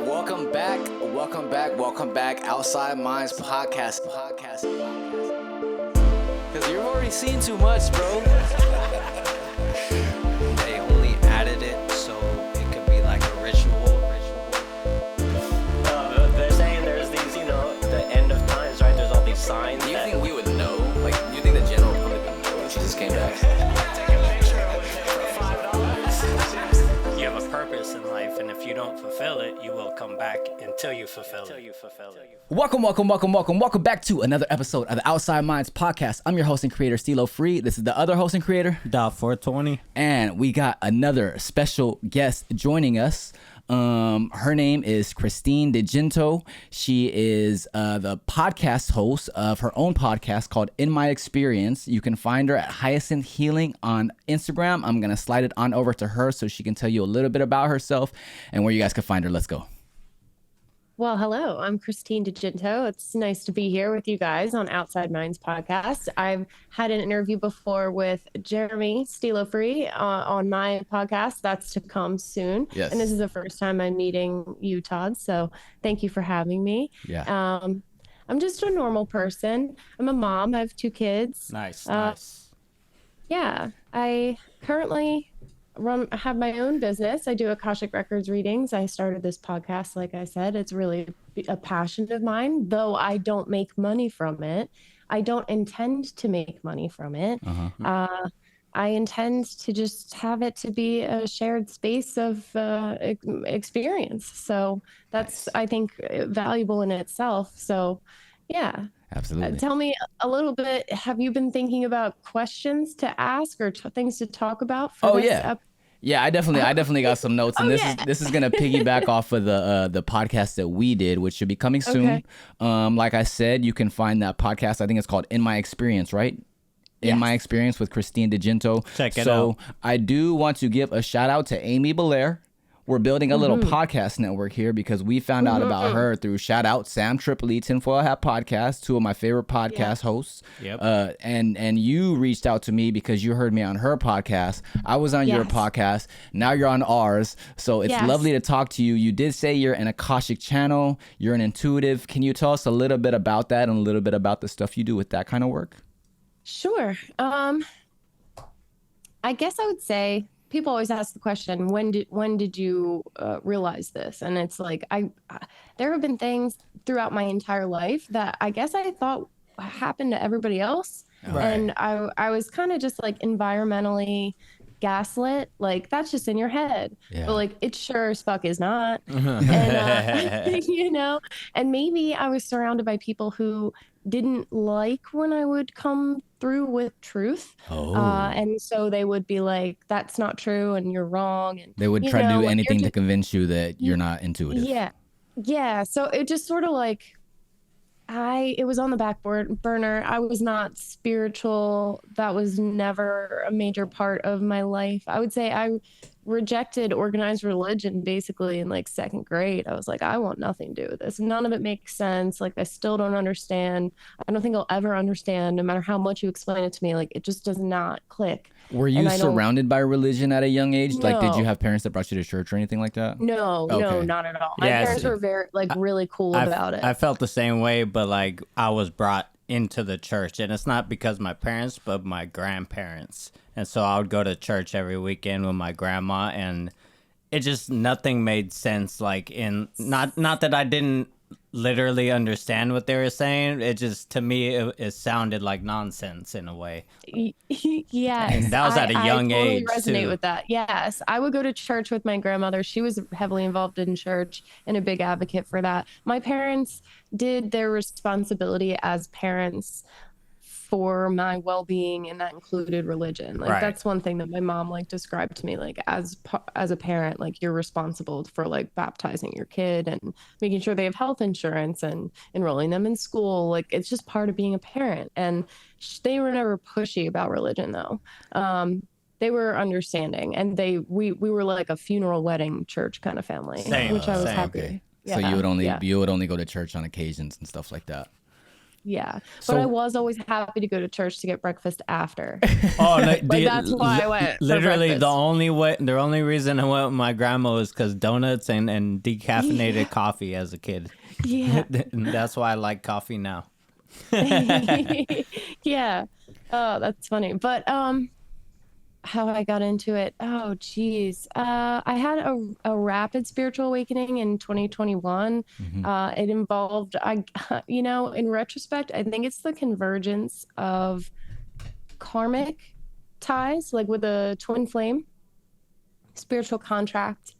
welcome back. Outside Minds podcast. Because you've already seen too much, bro. They only added it so it could be like a ritual. They're saying there's these, the end of times, right? There's all these signs. Do you think we would know? Like, do you think the general public would know if Jesus came back? Take a picture for $5. You have a purpose in life, and if you don't fulfill it, you will come back until you fulfill it. Welcome back to another episode of the Outside Minds podcast. I'm your host and creator, Stilo Free. This is the other host and creator, .420. And we got another special guest joining us. Her name is Christine DiGinto. She is the podcast host of her own podcast called In My Experience. You can find her at Hyacinth Healing on Instagram. I'm going to slide it on over to her so she can tell you a little bit about herself and where you guys can find her. Let's go. Well, hello, I'm Christine DiGinto. It's nice to be here with you guys on Outside Minds podcast. I've had an interview before with Jeremy Stilo Free on my podcast. That's to come soon. Yes. And this is the first time I'm meeting you, Todd. So thank you for having me. Yeah. I'm just a normal person. I'm a mom. I have 2 kids. Nice. Yeah. I currently have my own business. I do Akashic Records readings. I started this podcast, like I said. It's really a passion of mine, though I don't make money from it. I don't intend to make money from it. I intend to just have it to be a shared space of experience. So that's, I think, valuable in itself. So, yeah. Absolutely. Tell me a little bit. Have you been thinking about questions to ask or things to talk about? Yeah, I definitely got some notes, and this is gonna piggyback off of the podcast that we did, which should be coming soon. Okay. Like I said, you can find that podcast. I think it's called In My Experience, right? Yes. In My Experience with Christine DiGinto. Check it out. So I do want to give a shout out to Amy Belair. We're building a little podcast network here because we found out about her through shout out Sam Tripoli, Tinfoil Hat Podcast, 2 of my favorite podcast hosts. Yep. And you reached out to me because you heard me on her podcast. I was on your podcast. Now you're on ours. So it's lovely to talk to you. You did say you're an Akashic channel. You're an intuitive. Can you tell us a little bit about that and a little bit about the stuff you do with that kind of work? Sure. I guess I would say people always ask the question, when did you realize this? And it's like, there have been things throughout my entire life that I guess I thought happened to everybody else. Right. And I was kind of just like environmentally gaslit, like that's just in your head. Yeah. But like it sure as fuck is not. And and maybe I was surrounded by people who didn't like when I would come through with truth. And so they would be like, that's not true and you're wrong. And they would try to do anything to convince you that you're not intuitive. Yeah. So it just sort of like, it was on the back burner. I was not spiritual. That was never a major part of my life. I would say I rejected organized religion basically in like 2nd grade. I was like, I want nothing to do with this. None of it makes sense. Like I still don't understand. I don't think I'll ever understand, no matter how much you explain it to me. Like it just does not click. Were you surrounded by religion at a young age? No. Like, did you have parents that brought you to church or anything like that? No, not at all. My parents were very really cool about it. I felt the same way, but like I was brought into the church, and it's not because my parents, but my grandparents. And so I would go to church every weekend with my grandma, and it just, nothing made sense. Like not that I didn't literally understand what they were saying. It just, to me, it sounded like nonsense in a way. Yes. And that was at a young age. I totally resonate too. with that. Yes. I would go to church with my grandmother. She was heavily involved in church and a big advocate for that. My parents did their responsibility as parents for my well-being, and that included religion. Like that's one thing that my mom like described to me, like as a parent, like you're responsible for like baptizing your kid and making sure they have health insurance and enrolling them in school. Like it's just part of being a parent. And they were never pushy about religion though. They were understanding, and we were like a funeral wedding church kind of family, which I was happy. Okay. So you would only go to church on occasions and stuff like that. Yeah. So- But I was always happy to go to church to get breakfast after. Oh, no, Like, that's why I went for Literally, breakfast. the only reason I went with my grandma was because donuts and decaffeinated coffee as a kid. Yeah. And that's why I like coffee now. Yeah. Oh, that's funny. But how I got into it. Oh, geez. I had a rapid spiritual awakening in 2021. It involved, in retrospect, I think it's the convergence of karmic ties, like with a twin flame, spiritual contract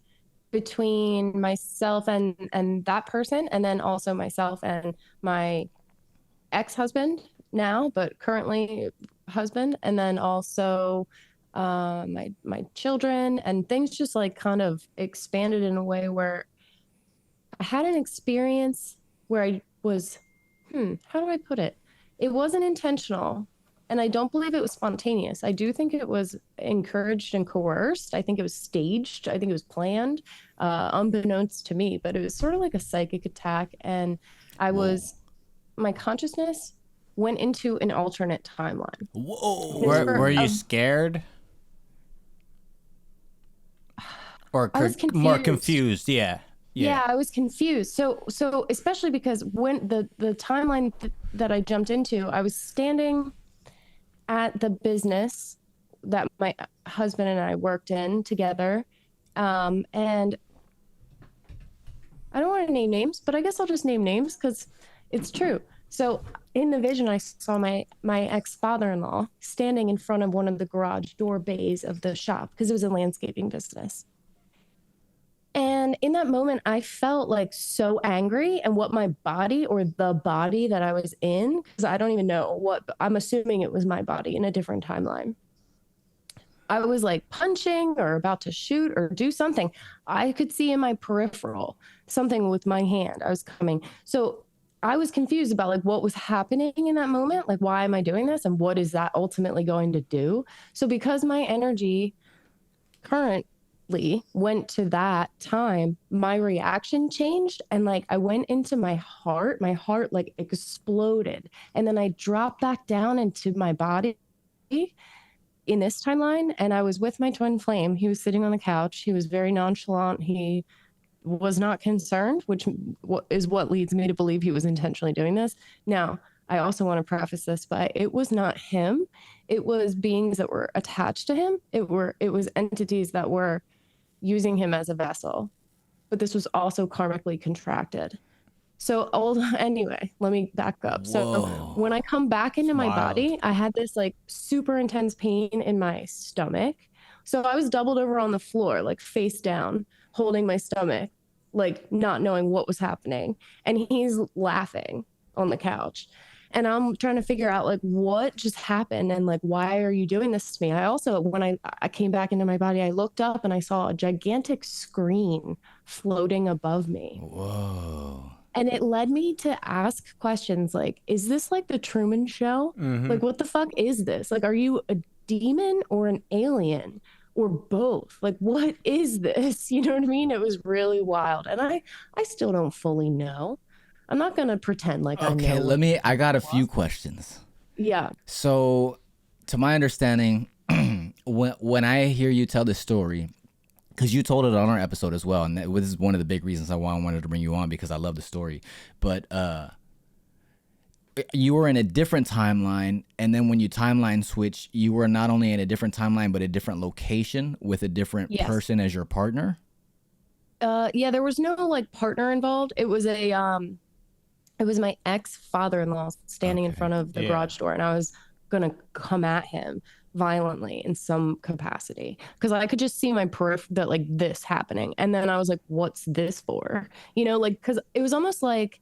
between myself and that person, and then also myself and my ex-husband now, but currently husband, and then also my children, and things just like kind of expanded in a way where I had an experience where I was, how do I put it? It wasn't intentional, and I don't believe it was spontaneous. I do think it was encouraged and coerced. I think it was staged. I think it was planned, unbeknownst to me, but it was sort of like a psychic attack, and my consciousness went into an alternate timeline. Whoa. Were you scared? Or I was confused. more confused? Yeah. Yeah, I was confused. So especially because when the timeline that I jumped into, I was standing at the business that my husband and I worked in together. And I don't want to name names, but I guess I'll just name names because it's true. So in the vision, I saw my ex-father-in-law standing in front of one of the garage door bays of the shop because it was a landscaping business. And in that moment, I felt like so angry, and what my body, or the body that I was in, because I don't even know what, I'm assuming it was my body in a different timeline. I was like punching or about to shoot or do something. I could see in my peripheral something with my hand. I was coming. So I was confused about like what was happening in that moment. Like, why am I doing this? And what is that ultimately going to do? So because my energy currently went to that time, my reaction changed. And like, I went into my heart like exploded. And then I dropped back down into my body in this timeline. And I was with my twin flame. He was sitting on the couch. He was very nonchalant. He was not concerned, which is what leads me to believe he was intentionally doing this. Now, I also want to preface this by it was not him. It was beings that were attached to him. It was entities that were using him as a vessel. But this was also karmically contracted. So anyway, let me back up. Whoa. So when I come back into my Wild. body, I had this like super intense pain in my stomach. So I was doubled over on the floor, like face down, holding my stomach, like not knowing what was happening. And he's laughing on the couch. And I'm trying to figure out like what just happened and like, why are you doing this to me? I also, when I came back into my body, I looked up and I saw a gigantic screen floating above me. Whoa. And it led me to ask questions like, is this like the Truman Show? Like, what the fuck is this? Like, are you a demon or an alien or both? Like, what is this? You know what I mean? It was really wild. And I still don't fully know. I'm not going to pretend like I know. Okay, I got a few questions. Yeah. So, to my understanding, when I hear you tell this story, because you told it on our episode as well, and this is one of the big reasons why I wanted to bring you on, because I love the story. But you were in a different timeline, and then when you timeline switch, you were not only in a different timeline, but a different location with a different person as your partner. Yeah, there was no like partner involved. It was it was my ex-father-in-law standing in front of the garage door, and I was gonna come at him violently in some capacity because I could just see my that like this happening, and then I was like, what's this for? You know, like, because it was almost like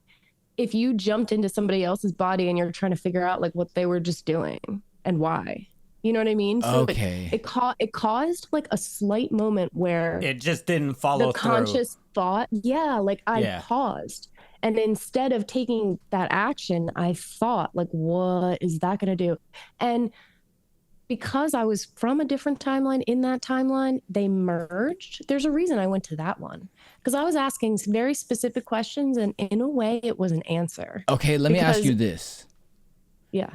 if you jumped into somebody else's body and you're trying to figure out like what they were just doing and why. You know what I mean? So it caused like a slight moment where it just didn't follow the through. conscious thought. Yeah, like I paused. And instead of taking that action, I thought, like, what is that going to do? And because I was from a different timeline, in that timeline, they merged. There's a reason I went to that one, because I was asking some very specific questions, and in a way, it was an answer. Okay, let me ask you this. Yeah.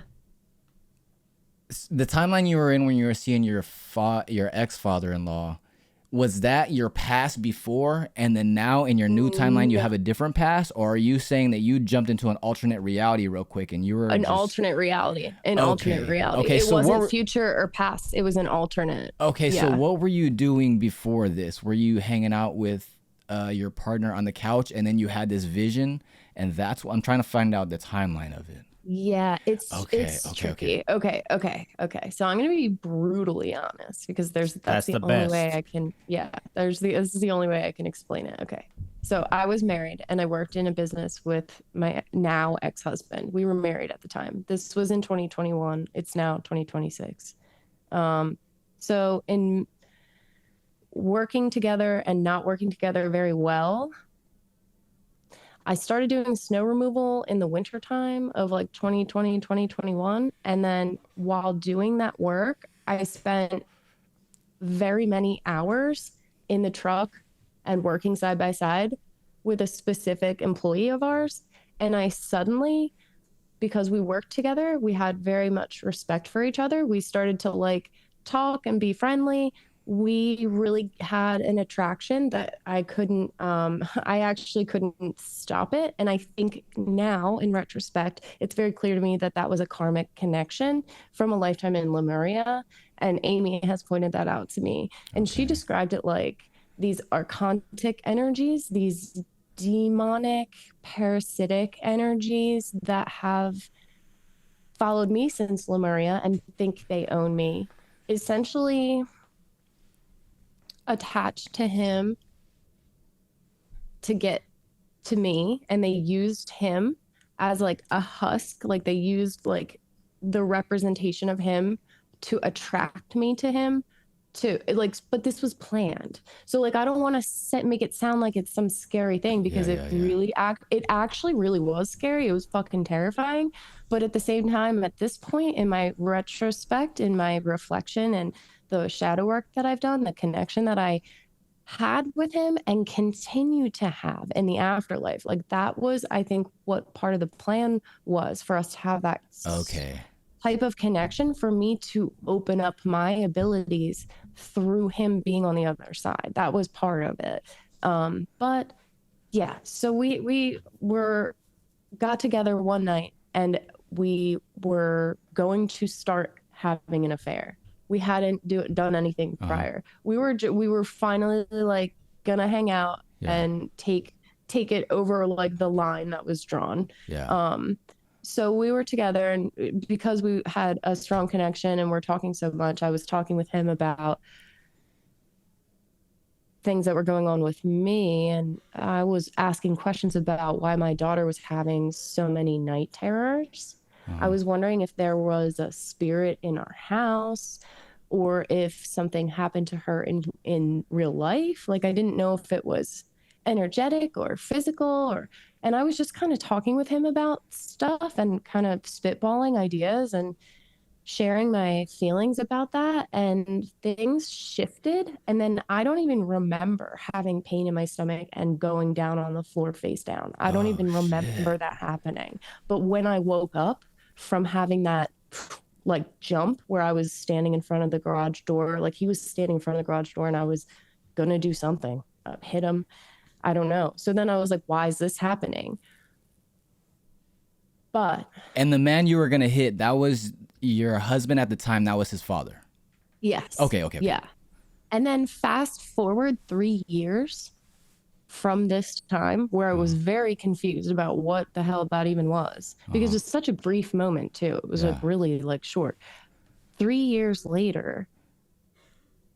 The timeline you were in when you were seeing your ex-father-in-law, was that your past before, and then now in your new timeline you have a different past, or are you saying that you jumped into an alternate reality real quick and you were alternate reality? Alternate reality. Okay, it so wasn't future or past. It was an alternate. Okay, yeah. So what were you doing before this? Were you hanging out with your partner on the couch, and then you had this vision, and that's what I'm trying to find out the timeline of it. Yeah, it's tricky. Okay. So I'm gonna be brutally honest, because that's the only way I can. Yeah, this is the only way I can explain it. Okay, so I was married and I worked in a business with my now ex-husband. We were married at the time. This was in 2021. It's now 2026. So in working together and not working together very well, I started doing snow removal in the wintertime of like 2020, 2021. And then while doing that work, I spent very many hours in the truck and working side by side with a specific employee of ours. And I suddenly, because we worked together, we had very much respect for each other. We started to like talk and be friendly. We really had an attraction that I actually couldn't stop it. And I think now, in retrospect, it's very clear to me that that was a karmic connection from a lifetime in Lemuria. And Amy has pointed that out to me. And she described it like these archontic energies, these demonic, parasitic energies that have followed me since Lemuria and think they own me. Essentially attached to him to get to me, and they used him as like a husk, like they used like the representation of him to attract me to him, to like, but this was planned. So like I don't want to make it sound like it's some scary thing, because it actually really was scary. It was fucking terrifying. But at the same time, at this point in my retrospect, in my reflection and the shadow work that I've done, the connection that I had with him and continue to have in the afterlife, like that was, I think, what part of the plan was, for us to have that type of connection, for me to open up my abilities through him being on the other side. That was part of it. But yeah, so we got together one night and we were going to start having an affair. We hadn't done anything prior. We were finally like gonna hang out and take it over like the line that was drawn. So we were together, and because we had a strong connection and we're talking so much, I was talking with him about things that were going on with me, and I was asking questions about why my daughter was having so many night terrors. I was wondering if there was a spirit in our house, or if something happened to her in real life. Like I didn't know if it was energetic or physical, and I was just kind of talking with him about stuff and kind of spitballing ideas and sharing my feelings about that, and things shifted. And then I don't even remember having pain in my stomach and going down on the floor face down. I don't even remember that happening. But when I woke up from having that like jump, where I was standing in front of the garage door, like he was standing in front of the garage door and I was gonna do something, hit him, I don't know. So then I was like, why is this happening? And the man you were gonna hit, that was your husband at the time, that was his father? Yes. Okay. Yeah. And then fast forward 3 years from this time, where I was very confused about what the hell that even was, because it's such a brief moment too. It was like really like short. 3 years later,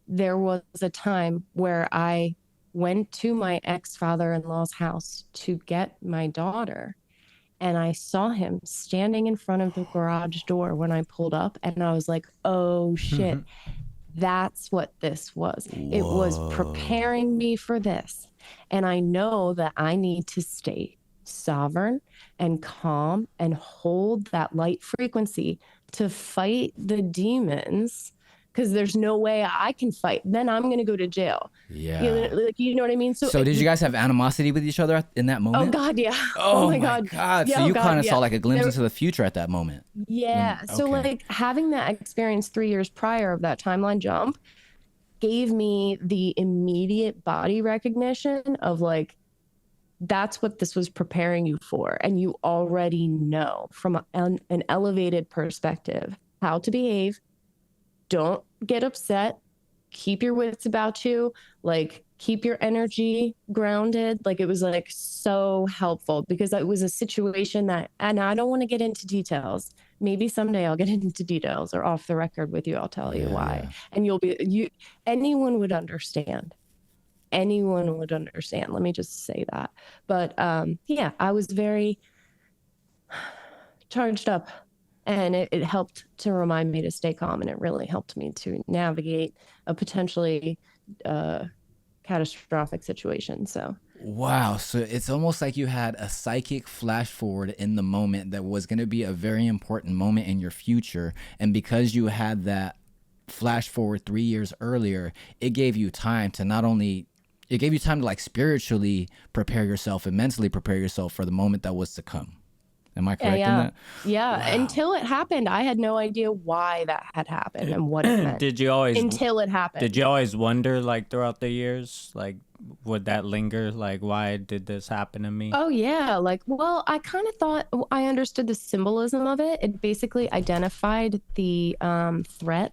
there was a time where I went to my ex-father-in-law's house to get my daughter, and I saw him standing in front of the garage door when I pulled up, and I was like, oh shit, that's what this was. Whoa. It was preparing me for this. And I know that I need to stay sovereign and calm and hold that light frequency to fight the demons, because there's no way I can fight. Then I'm going to go to jail. Yeah. You know what I mean? So did you guys have animosity with each other in that moment? Oh God, yeah. Oh my God. Yeah, So you kind of yeah. saw like a glimpse into the future at that moment. Yeah. So like having that experience 3 years prior of that timeline jump gave me the immediate body recognition of like, that's what this was preparing you for. And you already know from an elevated perspective how to behave. Don't get upset. Keep your wits about you. Like, keep your energy grounded. Like, it was like so helpful because it was a situation that, and I don't want to get into details. Maybe someday I'll get into details or off the record with you. I'll tell you why. And anyone would understand. Anyone would understand. Let me just say that. But yeah, I was very charged up. And it helped to remind me to stay calm, and it really helped me to navigate a potentially catastrophic situation. So wow. So it's almost like you had a psychic flash forward in the moment that was going to be a very important moment in your future. And because you had that flash forward 3 years earlier, it gave you time to like spiritually prepare yourself and mentally prepare yourself for the moment that was to come. Am I correct in that? Yeah. Wow. Until it happened, I had no idea why that had happened and what it meant. Until it happened. Did you always wonder, like, throughout the years, like, would that linger? Like, why did this happen to me? Oh, yeah. Like, well, I kind of thought I understood the symbolism of it. It basically identified the threat.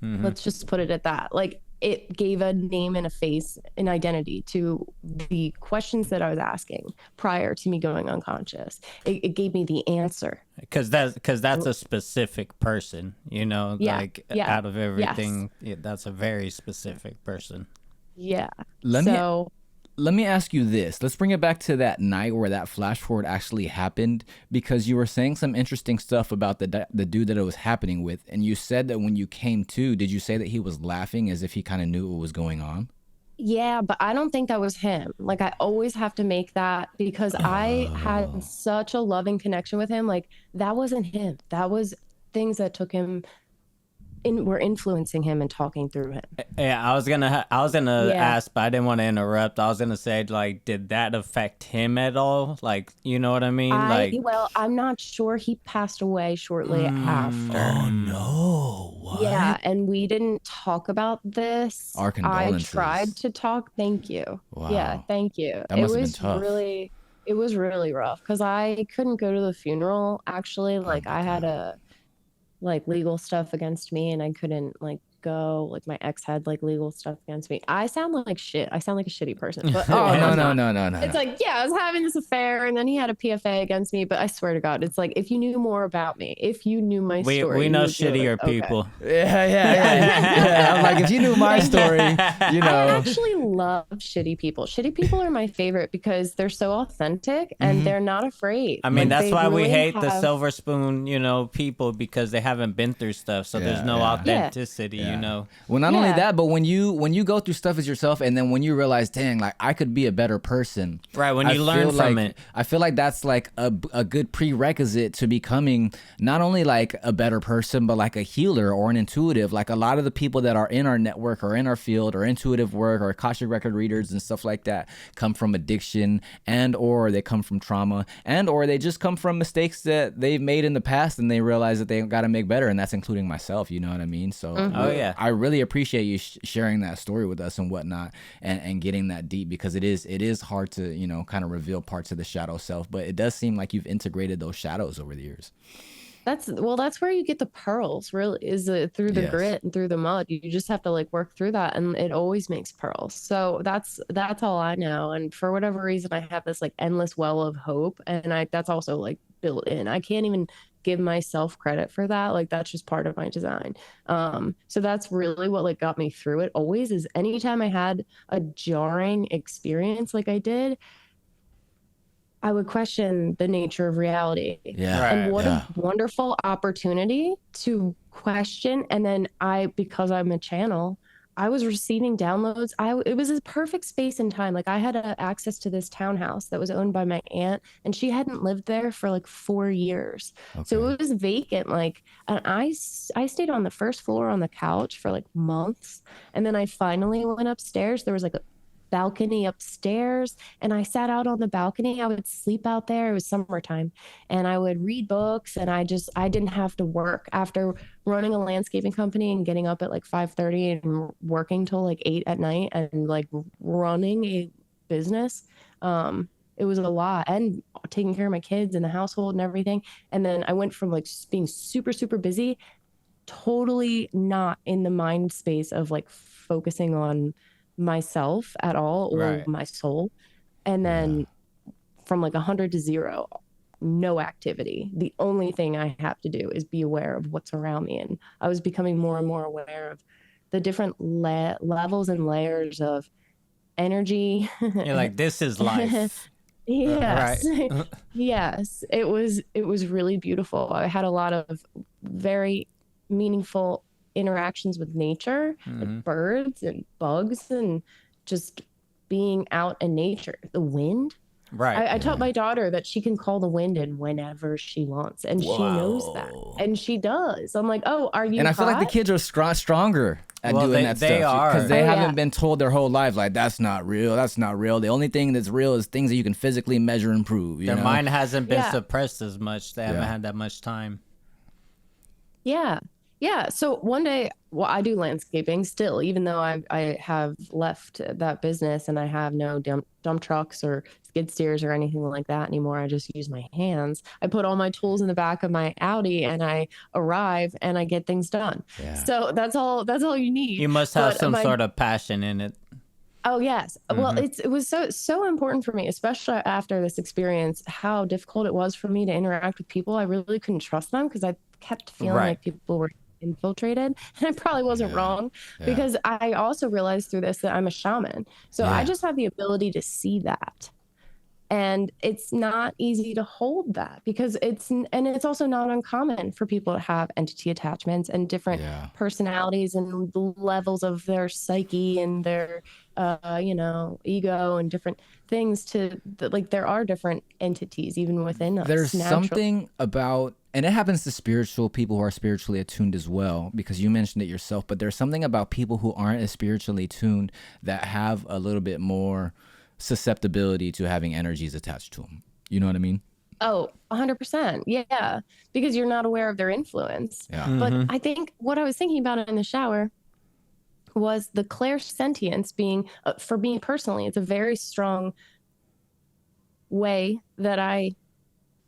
Mm-hmm. Let's just put it at that. Like, it gave a name and a face, an identity to the questions that I was asking prior to me going unconscious. It gave me the answer. Because that's a specific person, you know, out of everything, that's a very specific person. Yeah. Let me ask you this. Let's bring it back to that night where that flash forward actually happened, because you were saying some interesting stuff about the dude that it was happening with. And you said that when you came to, did you say that he was laughing as if he kind of knew what was going on? Yeah, but I don't think that was him. Like, I always have to make that because I had such a loving connection with him. Like, that wasn't him. That was things that took him were influencing him and talking through him. Yeah, I was gonna ask, but I didn't want to interrupt. I was gonna say, like, did that affect him at all? Like, you know what I mean? Well, I'm not sure. He passed away shortly after. Oh no! What? Yeah, and we didn't talk about this. Our condolences. I tried to talk. Thank you. Wow. Yeah, thank you. That must have been tough. It was really rough because I couldn't go to the funeral. Actually, like, I had legal stuff against me and I couldn't go. Like, my ex had legal stuff against me. I sound like shit. I sound like a shitty person. But no. It's like, yeah, I was having this affair and then he had a PFA against me. But I swear to God, it's like, if you knew more about me, if you knew my story. We know shittier people. Yeah. I'm like, if you knew my story, you know. I actually love shitty people. Shitty people are my favorite because they're so authentic and they're not afraid. I mean, that's why we hate the silver spoon, people, because they haven't been through stuff. So there's no authenticity. You know. Well, not only that, but when you go through stuff as yourself, and then when you realize, dang, like, I could be a better person. Right. When you learn from it, I feel like that's like a good prerequisite to becoming not only like a better person, but like a healer or an intuitive. Like, a lot of the people that are in our network or in our field or intuitive work or Akashic record readers and stuff like that come from addiction, and or they come from trauma, and or they just come from mistakes that they've made in the past and they realize that they got to make better, and that's including myself. You know what I mean? So I really appreciate you sharing that story with us and whatnot, and getting that deep, because it is hard to kind of reveal parts of the shadow self, but it does seem like you've integrated those shadows over the years. That's where you get the pearls, really, is through the grit and through the mud. You just have to work through that, and it always makes pearls. So that's all I know. And for whatever reason, I have this endless well of hope, and that's also built in. I can't even give myself credit for that. That's just part of my design. So that's really what got me through it always, is anytime I had a jarring experience like I did, I would question the nature of reality. And what a wonderful opportunity to question. And then because I'm a channel, I was receiving downloads. It was a perfect space and time. Like I had access to this townhouse that was owned by my aunt, and she hadn't lived there for like 4 years. So Okay. it was vacant. Like, and I stayed on the first floor on the couch for like months, and then I finally went upstairs. There was like a balcony upstairs, and I sat out on the balcony. I would sleep out there. It was summertime, and I would read books, and I didn't have to work after running a landscaping company and getting up at like 5:30 and working till like 8 at night and like running a business. It was a lot, and taking care of my kids and the household and everything. And then I went from like being super super busy, totally not in the mind space of like focusing on myself at all or Right. my soul. And Yeah. then from like 100 to 0, no activity. The only thing I have to do is be aware of what's around me. And I was becoming more and more aware of the different levels and layers of energy. You're like, this is life. Yes. Right. Yes. It was really beautiful. I had a lot of very meaningful interactions with nature, like birds and bugs and just being out in nature. The wind. Right. I taught my daughter that she can call the wind in whenever she wants, and she knows that. Whoa. And she does. I'm like, "Oh, are you And I feel like the hot?" kids are stronger at Well, doing they- that they stuff are. because they Oh, haven't yeah. been told their whole life like that's not real. That's not real. The only thing that's real is things that you can physically measure and prove. You Their know? mind hasn't been Yeah. suppressed as much. They haven't Yeah. had that much time. Yeah. Yeah. So one day, well, I do landscaping still, even though I have left that business and I have no dump trucks or skid steers or anything like that anymore. I just use my hands. I put all my tools in the back of my Audi and I arrive and I get things done. Yeah. So that's all you need. You must have But some my sort of passion in it. Oh yes. Well, it was so important for me, especially after this experience, how difficult it was for me to interact with people. I really couldn't trust them because I kept feeling Right. like people were infiltrated. And I probably wasn't wrong because I also realized through this that I'm a shaman. So I Yeah. just have the ability to see that. And it's not easy to hold that because it's also not uncommon for people to have entity attachments and different Yeah. personalities and levels of their psyche and their ego and different things like there are different entities even within us. There's naturally. something about, and it happens to spiritual people who are spiritually attuned as well, because you mentioned it yourself, but there's something about people who aren't as spiritually tuned that have a little bit more susceptibility to having energies attached to them. You know what I mean? Oh, 100%. Yeah. Because you're not aware of their influence. Yeah. But I think what I was thinking about in the shower was the clairsentience being, for me personally, it's a very strong way that I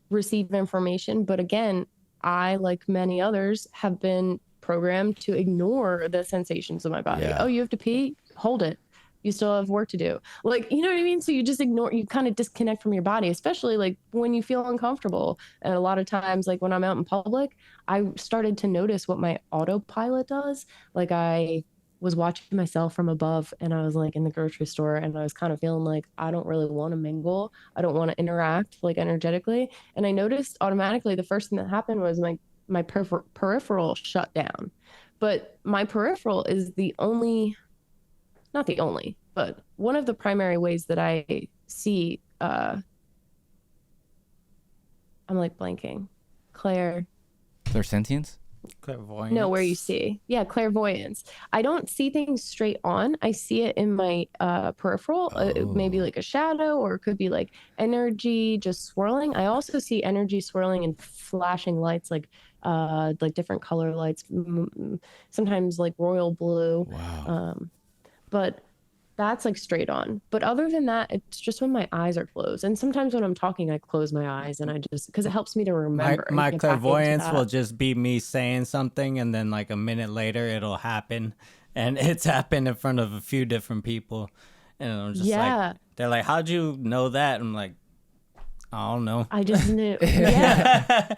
receive information. But again, I, like many others, have been programmed to ignore the sensations of my body. Yeah. Oh, you have to pee? Hold it. You still have work to do. Like, you know what I mean? So you just ignore, you kind of disconnect from your body, especially like when you feel uncomfortable. And a lot of times, like when I'm out in public, I started to notice what my autopilot does. Like I was watching myself from above and I was like in the grocery store and I was kind of feeling like I don't really want to mingle. I don't want to interact like energetically. And I noticed automatically the first thing that happened was my peripheral shut down. But my peripheral is not the only, but one of the primary ways that I see, I'm like blanking. Clairsentience? Clairvoyance. No, where you see. Yeah, clairvoyance. I don't see things straight on. I see it in my peripheral, maybe like a shadow, or it could be like energy just swirling. I also see energy swirling and flashing lights, like different color lights, sometimes like royal blue. Wow. But that's like straight on. But other than that, it's just when my eyes are closed. And sometimes when I'm talking, I close my eyes and I just, because it helps me to remember. and My get back into clairvoyance that. will just be me saying something, and then like a minute later, it'll happen, and it's happened in front of a few different people, and I'm just like, they're like, "How'd you know that?" I'm like, "I don't know." I just knew. Yeah.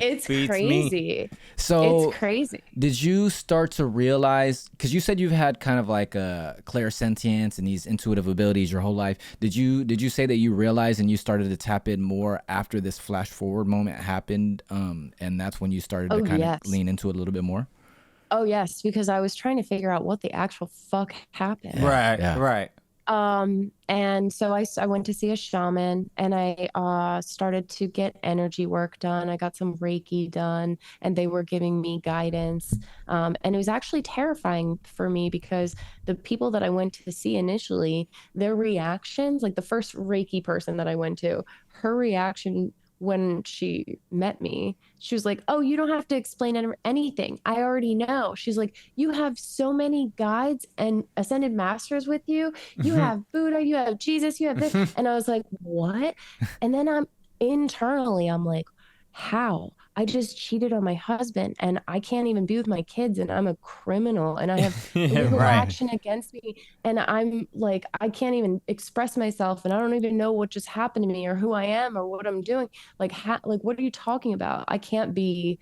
It's Beats me. crazy. So It's crazy. did you start to realize, because you said you've had kind of like a clairsentience and these intuitive abilities your whole life. Did you say that you realized and you started to tap in more after this flash forward moment happened? And that's when you started to kind of lean into it a little bit more? Oh yes, because I was trying to figure out what the actual fuck happened. Right. And so I went to see a shaman, and I started to get energy work done. I got some Reiki done, and they were giving me guidance. And it was actually terrifying for me because the people that I went to see initially, their reactions, like the first Reiki person that I went to, her reaction when she met me, she was like, "Oh, you don't have to explain anything. I already know." She's like, "You have so many guides and ascended masters with you. You have Buddha, you have Jesus, you have this." And I was like, "What?" And then I'm like, "How? I just cheated on my husband and I can't even be with my kids and I'm a criminal and I have legal Right. action against me and I'm like, I can't even express myself and I don't even know what just happened to me or who I am or what I'm doing. Like, what are you talking about? I can't be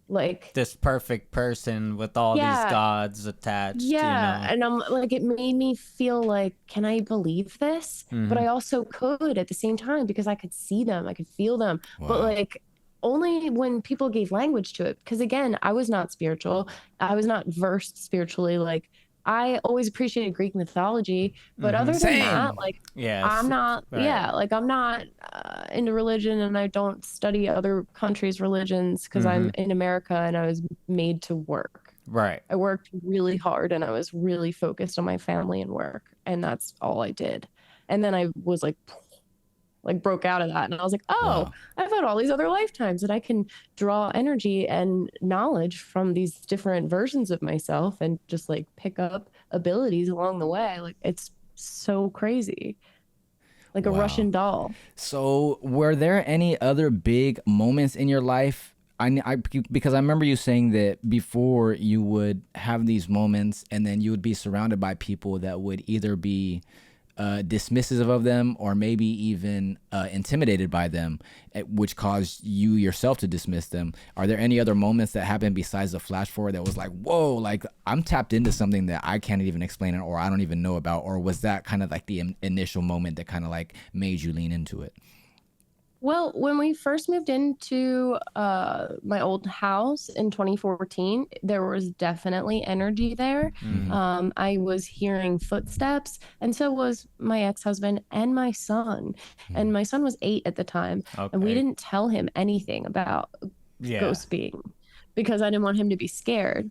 like This perfect person with all these yeah, gods attached, yeah." And I'm like, it made me feel like, can I believe this? But I also could at the same time because I could see them, I could feel them. But Wow. like only when people gave language to it. Because again, I was not spiritual. I was not versed spiritually. Like I always appreciated Greek mythology, but other than Same. that, like Yes. I'm not, Right. yeah, like I'm not into religion and I don't study other countries' religions because I'm in America and I was made to work. Right. I worked really hard and I was really focused on my family and work, and that's all I did. And then I was like broke out of that, and I was like, "Oh, Wow. I've had all these other lifetimes that I can draw energy and knowledge from these different versions of myself and just like pick up abilities along the way." Like it's so crazy. Like a Wow. Russian doll. So, were there any other big moments in your life? Because I remember you saying that before you would have these moments, and then you would be surrounded by people that would either be dismissive of them or maybe even intimidated by them, which caused you yourself to dismiss them. Are there any other moments that happened besides the flash forward that was like, whoa, like I'm tapped into something that I can't even explain it or I don't even know about? Or was that kind of like the initial moment that kind of like made you lean into it? Well, when we first moved into my old house in 2014, there was definitely energy there. I was hearing footsteps, and so was my ex-husband and my son. And my son was 8 at the time, and we Okay. didn't tell him anything about Yeah. ghost being because I didn't want him to be scared.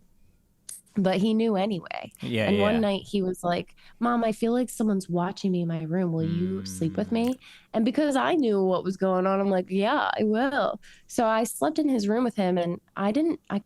But he knew anyway. Yeah. And Yeah. one night he was like, "Mom, I feel like someone's watching me in my room. Will you sleep with me?" And because I knew what was going on, I'm like, "Yeah, I will." So I slept in his room with him, and I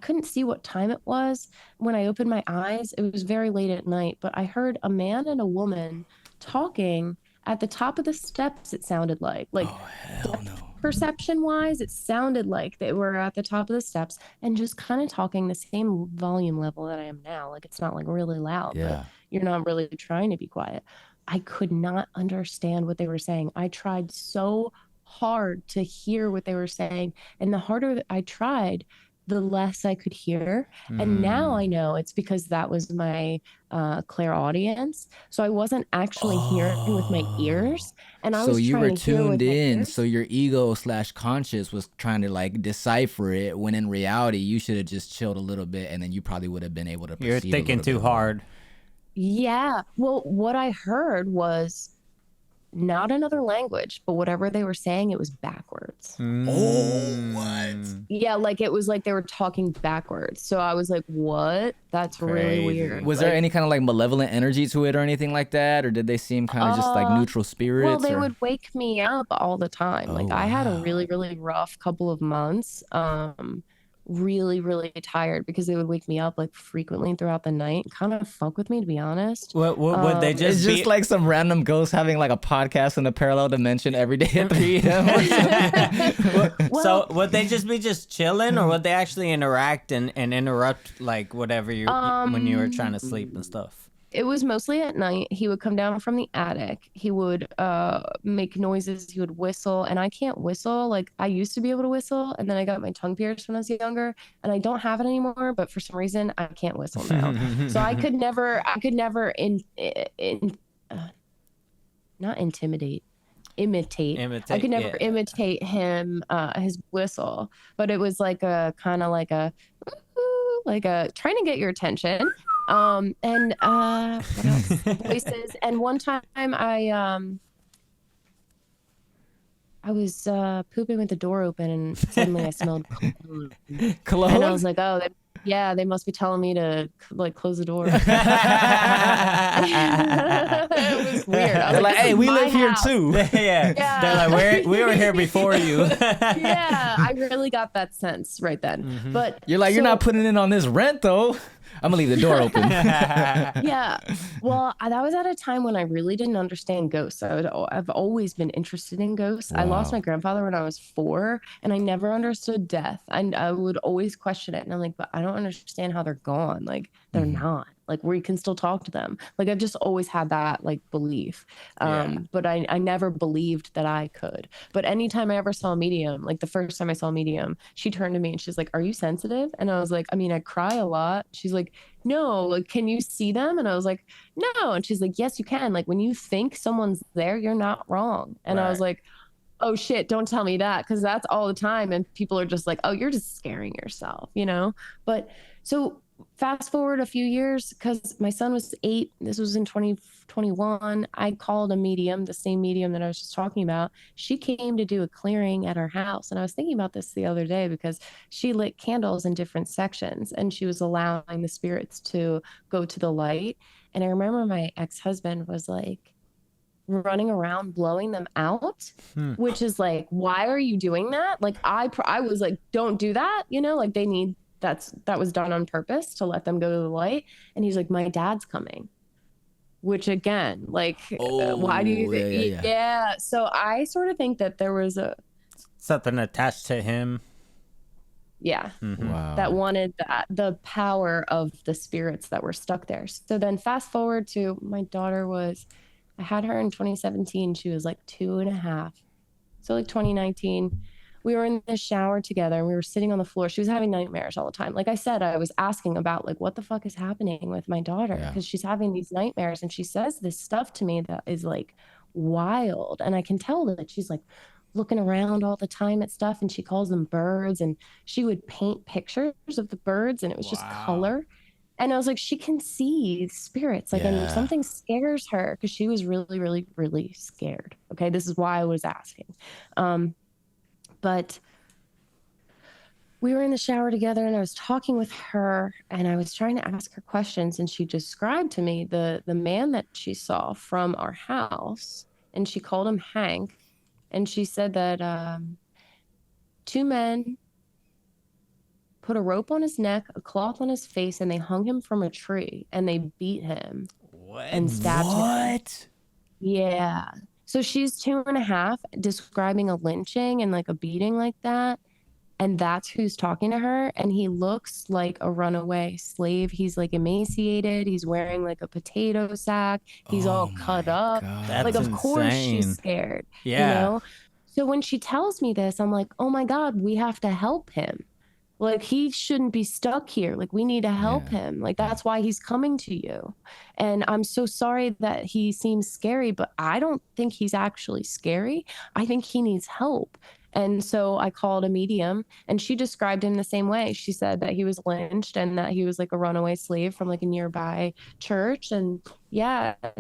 couldn't see what time it was. When I opened my eyes, it was very late at night, but I heard a man and a woman talking at the top of the steps, it sounded like. Like Oh, hell no. perception wise, it sounded like they were at the top of the steps and just kind of talking the same volume level that I am now. Like it's not like really loud, Yeah. but you're not really trying to be quiet. I could not understand what they were saying. I tried so hard to hear what they were saying, and the harder that I tried, the less I could hear. And now I know it's because that was my clairaudience. So I wasn't actually hearing with my ears, and I So was you trying were to hear with tuned my in, ears. so your ego / conscious was trying to like decipher it, when in reality you should have just chilled a little bit, and then you probably would have been able to You're perceive a thinking little too bit more. hard. Yeah. Well, what I heard was not another language, but whatever they were saying, it was backwards. Oh, what? Yeah, like it was like they were talking backwards. So I was like, what? That's really Crazy. weird. Was there Like, any kind of like malevolent energy to it or anything like that, or did they seem kind of just like neutral spirits? well, they or? would wake me up all the time. Oh, Like I had a wow. really, really rough couple of months. Really, really tired because they would wake me up like frequently throughout the night, kind of fuck with me, to be honest. What would they just It's be? just like some random ghost having like a podcast in a parallel dimension every day at 3 a.m. or something. So would they just be just chilling, or would they actually interact and interrupt like whatever you when you were trying to sleep and stuff? It was mostly at night. He would come down from the attic. He would make noises. He would whistle, and I can't whistle. Like I used to be able to whistle, and then I got my tongue pierced when I was younger, and I don't have it anymore. But for some reason, I can't whistle now. So I could never not intimidate, imitate. I could never imitate him, his whistle. But it was like a kind of like a like trying to get your attention. And what else? Voices. And one time I was pooping with the door open, and suddenly I smelled cologne. Cologne? And I was like, oh, they must be telling me to like close the door. It was weird. I was like, hey, we live here too. Yeah. They're like, we were here before you. Yeah, I really got that sense right then. But You're like, you're not putting in on this rent though. I'm gonna leave the door open. Yeah. Well, that was at a time when I really didn't understand ghosts. I've always been interested in ghosts. I lost my grandfather when I was 4, and I never understood death. I would always question it, and I'm like, but I don't understand how they're gone. Like they're not. Like where you can still talk to them. Like I've just always had that like belief. But I never believed that I could. But anytime I ever saw a medium, like the first time I saw a medium, she turned to me and she's like, are you sensitive? And I was like, I mean, I cry a lot. She's like, no, like, can you see them? And I was like, no. And she's like, yes, you can. Like when you think someone's there, you're not wrong. And I was like, oh shit, don't tell me that, because that's all the time. And people are just like, oh, you're just scaring yourself, you know? But so fast forward a few years, because my son was 8, this was in 2021. I called a medium, the same medium that I was just talking about. She came to do a clearing at our house. And I was thinking about this the other day because she lit candles in different sections and she was allowing the spirits to go to the light. And I remember my ex-husband was like running around blowing them out, which is like, why are you doing that? Like I was like, don't do that, you know, like they need that was done on purpose to let them go to the light. And he's like, my dad's coming, which again, like, why do you think? Yeah. So I sort of think that there was something attached to him. Yeah. Wow. That wanted the power of the spirits that were stuck there. So then fast forward to my daughter I had her in 2017. She was like 2.5. So like 2019, we were in the shower together and we were sitting on the floor. She was having nightmares all the time. Like I said, I was asking about like, what the fuck is happening with my daughter? Because she's having these nightmares and she says this stuff to me that is like wild. And I can tell that she's like looking around all the time at stuff, and she calls them birds, and she would paint pictures of the birds and it was just color. And I was like, she can see spirits. Like, and something scares her, because she was really, really, really scared. Okay. This is why I was asking. But we were in the shower together and I was talking with her and I was trying to ask her questions, and she described to me the man that she saw from our house, and she called him Hank. And she said that 2 men put a rope on his neck, a cloth on his face, and they hung him from a tree and they beat him and stabbed him. Yeah. So she's 2.5, describing a lynching and like a beating like that. And that's who's talking to her. And he looks like a runaway slave. He's like emaciated. He's wearing like a potato sack. He's all cut up. Like, of course she's scared. Yeah. You know? So when she tells me this, I'm like, oh my God, we have to help him. Like, he shouldn't be stuck here. Like, we need to help him. Like, that's why he's coming to you. And I'm so sorry that he seems scary, but I don't think he's actually scary. I think he needs help. And so I called a medium, and she described him the same way. She said that he was lynched and that he was like a runaway slave from like a nearby church. And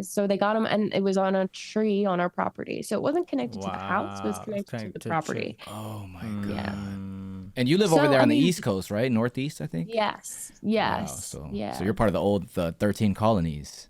so they got him, and it was on a tree on our property. So it wasn't connected to the house, it was connected to the property. Oh my God. Yeah. And you live over there on the East Coast, right? Northeast, I think? Yes. Wow, so you're part of the 13 colonies.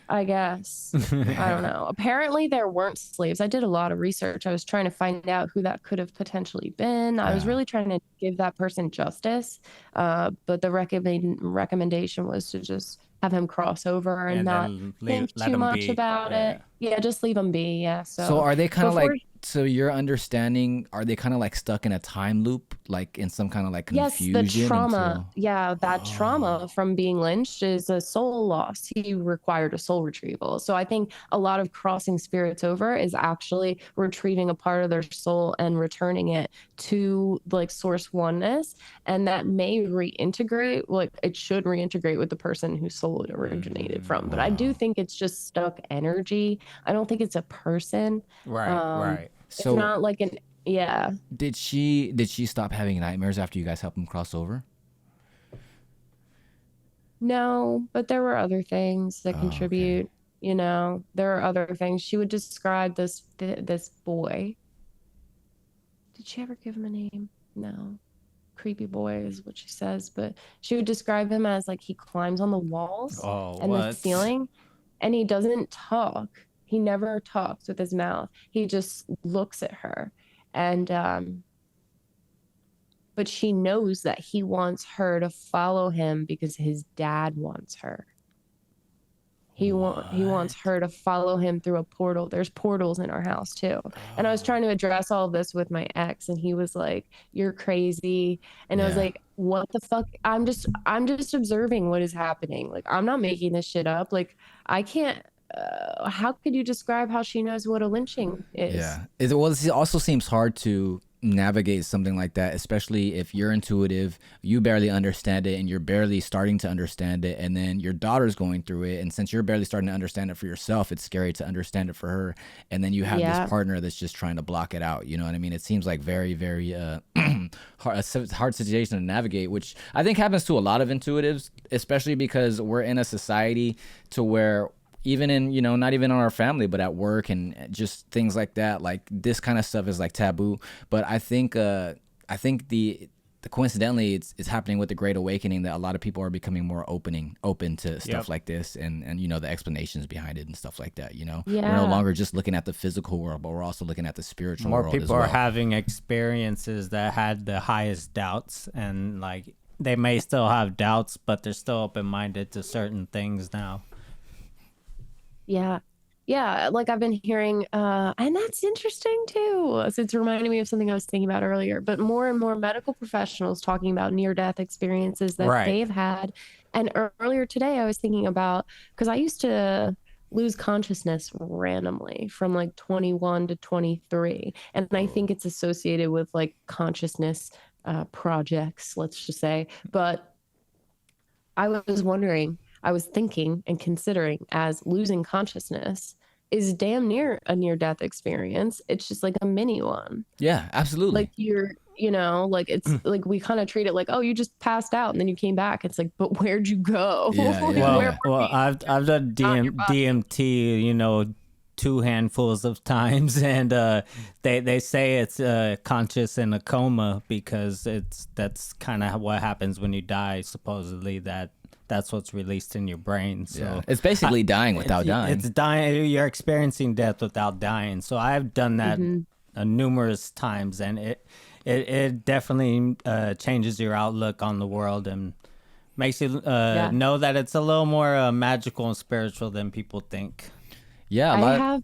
I guess. I don't know. Apparently there weren't slaves. I did a lot of research. I was trying to find out who that could have potentially been. I was really trying to give that person justice. But the recommendation was to just have him cross over and not think too much about it. Yeah, just leave him be. Yeah. So are they kind of like, so your understanding, are they kind of like stuck in a time loop, like in some kind of like confusion? Yes, the trauma. That trauma from being lynched is a soul loss. He required a soul retrieval. So I think a lot of crossing spirits over is actually retrieving a part of their soul and returning it to like source oneness. And that may reintegrate, like it should reintegrate with the person whose soul it originated from. But I do think it's just stuck energy. I don't think it's a person. Right. So it's not like Did she stop having nightmares after you guys helped him cross over? No, but there were other things that Oh, contribute. You know, there are other things. She would describe this boy. Did she ever give him a name? No. Creepy boy is what she says, but she would describe him as like he climbs on the walls Oh, and the what? ceiling, and he doesn't talk. He never talks with his mouth. He just looks at her. And but she knows that he wants her to follow him because his dad wants her. He wants her to follow him through a portal. There's portals in our house too. And I was trying to address all of this with my ex, and he was like, "You're crazy." And I was Yeah. like, "What the fuck? I'm just observing what is happening. Like, I'm not making this shit up. Like, I can't how could you describe how she knows what a lynching is?" Yeah. It also seems hard to navigate something like that, especially if you're intuitive, you barely understand it, and you're barely starting to understand it, and then your daughter's going through it, and since you're barely starting to understand it for yourself, it's scary to understand it for her, and then you have Yeah. this partner that's just trying to block it out. You know what I mean? It seems like very, very hard situation to navigate, which I think happens to a lot of intuitives, especially because we're in a society to where even in, you know, not even on our family, but at work and just things like that, like this kind of stuff is like taboo. But I think the coincidentally it's happening with the Great Awakening that a lot of people are becoming more open to stuff Yep. like this, and you know, the explanations behind it and stuff like that. You know, we're Yeah. no longer just looking at the physical world, but we're also looking at the spiritual More world as people well. are having experiences that had the highest doubts, and like they may still have doubts, but they're still open-minded to certain things now. Yeah. Yeah, like I've been hearing, and that's interesting too. So it's reminding me of something I was thinking about earlier, but more and more medical professionals talking about near-death experiences that Right. they've had. And earlier today, I was thinking about, because I used to lose consciousness randomly from like 21 to 23. And I think it's associated with like consciousness projects, let's just say. But I was wondering, I was thinking and considering as losing consciousness is damn near a near death experience. It's just like a mini one. Yeah, absolutely. Like you know, like it's like we kind of treat it like, oh, you just passed out and then you came back. It's like, but where'd you go? Yeah, Like, yeah. Well, where were you? I've done Not your body. DMT, you know, 2 handfuls of times, and they say it's conscious in a coma because that's kind of what happens when you die. Supposedly that's what's released in your brain. So Yeah. It's basically dying without dying. It's dying. You're experiencing death without dying. So I've done that numerous times, and it definitely changes your outlook on the world and makes you know that it's a little more magical and spiritual than people think. Yeah,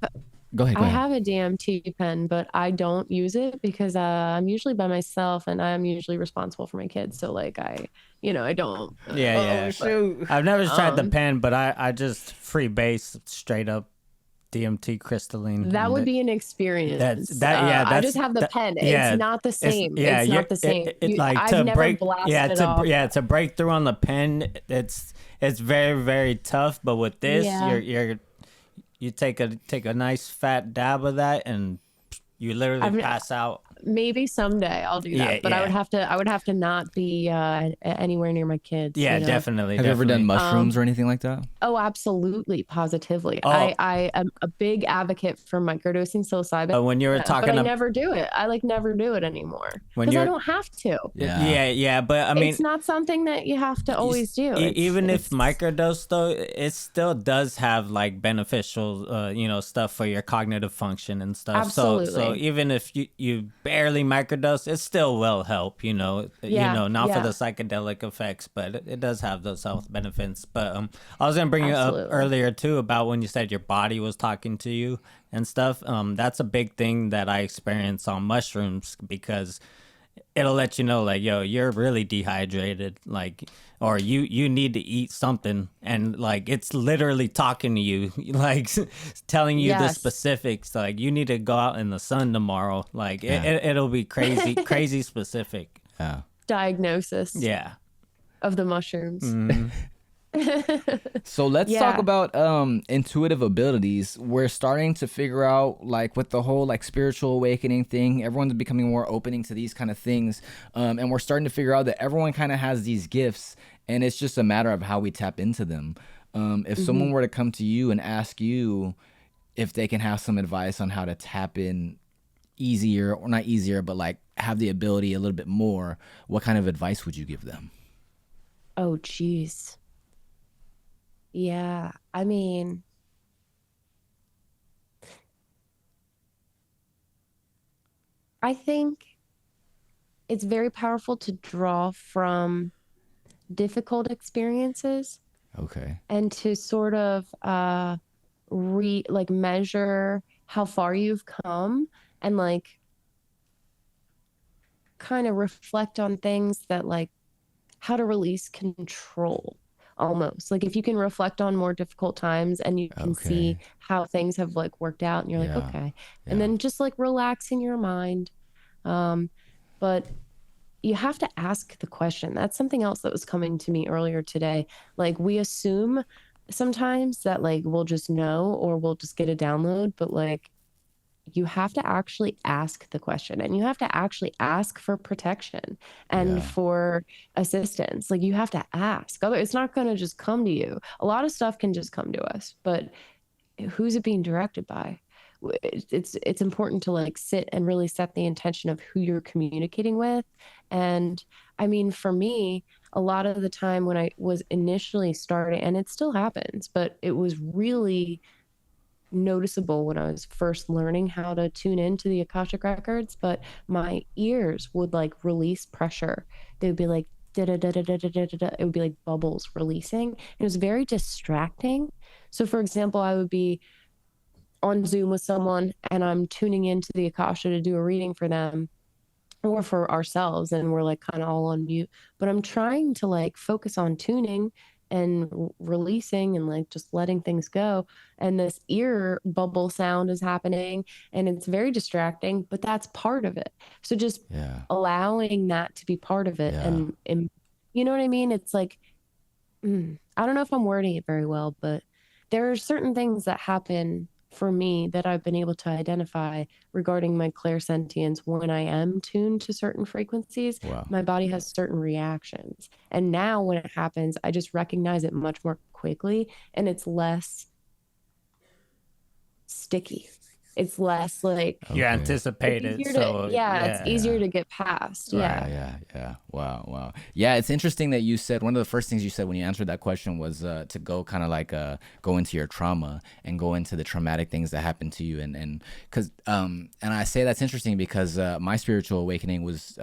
go ahead. I have a DMT pen, but I don't use it because I'm usually by myself and I'm usually responsible for my kids. So like I don't. Yeah. Shoot. I've never tried the pen, but I just freebase straight up DMT crystalline. That would be an experience. I just have the pen. Yeah, It's not the same. It's not the same. to I've break. never blasted it off. To break through on the pen, it's very, very tough. But with this, you take a nice fat dab of that, and you literally pass out. Maybe someday I'll do that, but I would have to not be anywhere near my kids. Yeah, you know? definitely. Have you ever done mushrooms or anything like that? Oh, absolutely, positively. Oh. I am a big advocate for microdosing psilocybin. But when you were talking, but I never do it. I like never do it anymore When because I you're- don't have to. yeah. But I mean, it's not something that you have to always do. Even if microdose, though, it still does have like beneficial, stuff for your cognitive function and stuff. Absolutely. So even if you barely microdose, it still will help. Not for the psychedelic effects, but it does have those health benefits. But I was gonna bring it up earlier too about when you said your body was talking to you and stuff. That's a big thing that I experience on mushrooms because it'll let you know, like, yo, you're really dehydrated, like, or you need to eat something, and like it's literally talking to you, like telling you the specifics, like you need to go out in the sun tomorrow, like it'll be crazy specific. Yeah. Diagnosis. Yeah. Of the mushrooms. Mm-hmm. So let's talk about intuitive abilities. We're starting to figure out, like, with the whole like spiritual awakening thing, everyone's becoming more opening to these kind of things, and we're starting to figure out that everyone kind of has these gifts, and it's just a matter of how we tap into them. If Mm-hmm. someone were to come to you and ask you if they can have some advice on how to tap in easier, or not easier, but like have the ability a little bit more, what kind of advice would you give them? Oh, geez. Yeah. I mean, I think it's very powerful to draw from difficult experiences Okay. and to sort of like measure how far you've come and like kind of reflect on things that like how to release control almost. Like if you can reflect on more difficult times and you can see Okay. how things have like worked out and you're like, Yeah. okay. And Yeah. then just like relaxing your mind. Um, but you have to ask the question. That's something else that was coming to me earlier today. Like we assume sometimes that like we'll just know or we'll just get a download, but like you have to actually ask the question and you have to actually ask for protection and Yeah. for assistance. Like you have to ask. Other it's not going to just come to you. A lot of stuff can just come to us, but who's it being directed by? It's important to like sit and really set the intention of who you're communicating with. And I mean, for me, a lot of the time when I was initially starting, and it still happens, but it was really noticeable when I was first learning how to tune into the Akashic Records, but my ears would like release pressure. They would be like da da da da da da da da. It would be like bubbles releasing. It was very distracting. So for example, I would be on Zoom with someone and I'm tuning into the Akasha to do a reading for them or for ourselves and we're like kind of all on mute, but I'm trying to like focus on tuning and releasing and like just letting things go, and this ear bubble sound is happening and it's very distracting, but that's part of it. So just Yeah. allowing that to be part of it. Yeah. And you know what I mean, it's like I don't know if I'm wording it very well, but there are certain things that happen for me that I've been able to identify regarding my clairsentience. When I am tuned to certain frequencies, Wow. my body has certain reactions. And now when it happens, I just recognize it much more quickly and it's less sticky. It's less like You Okay. anticipate it's it, easier so to it's yeah. easier to get past. Right. Yeah. Yeah. Wow. Yeah, it's interesting that you said one of the first things you said when you answered that question was to go kind of like go into your trauma and go into the traumatic things that happened to you, and because and I say that's interesting because my spiritual awakening was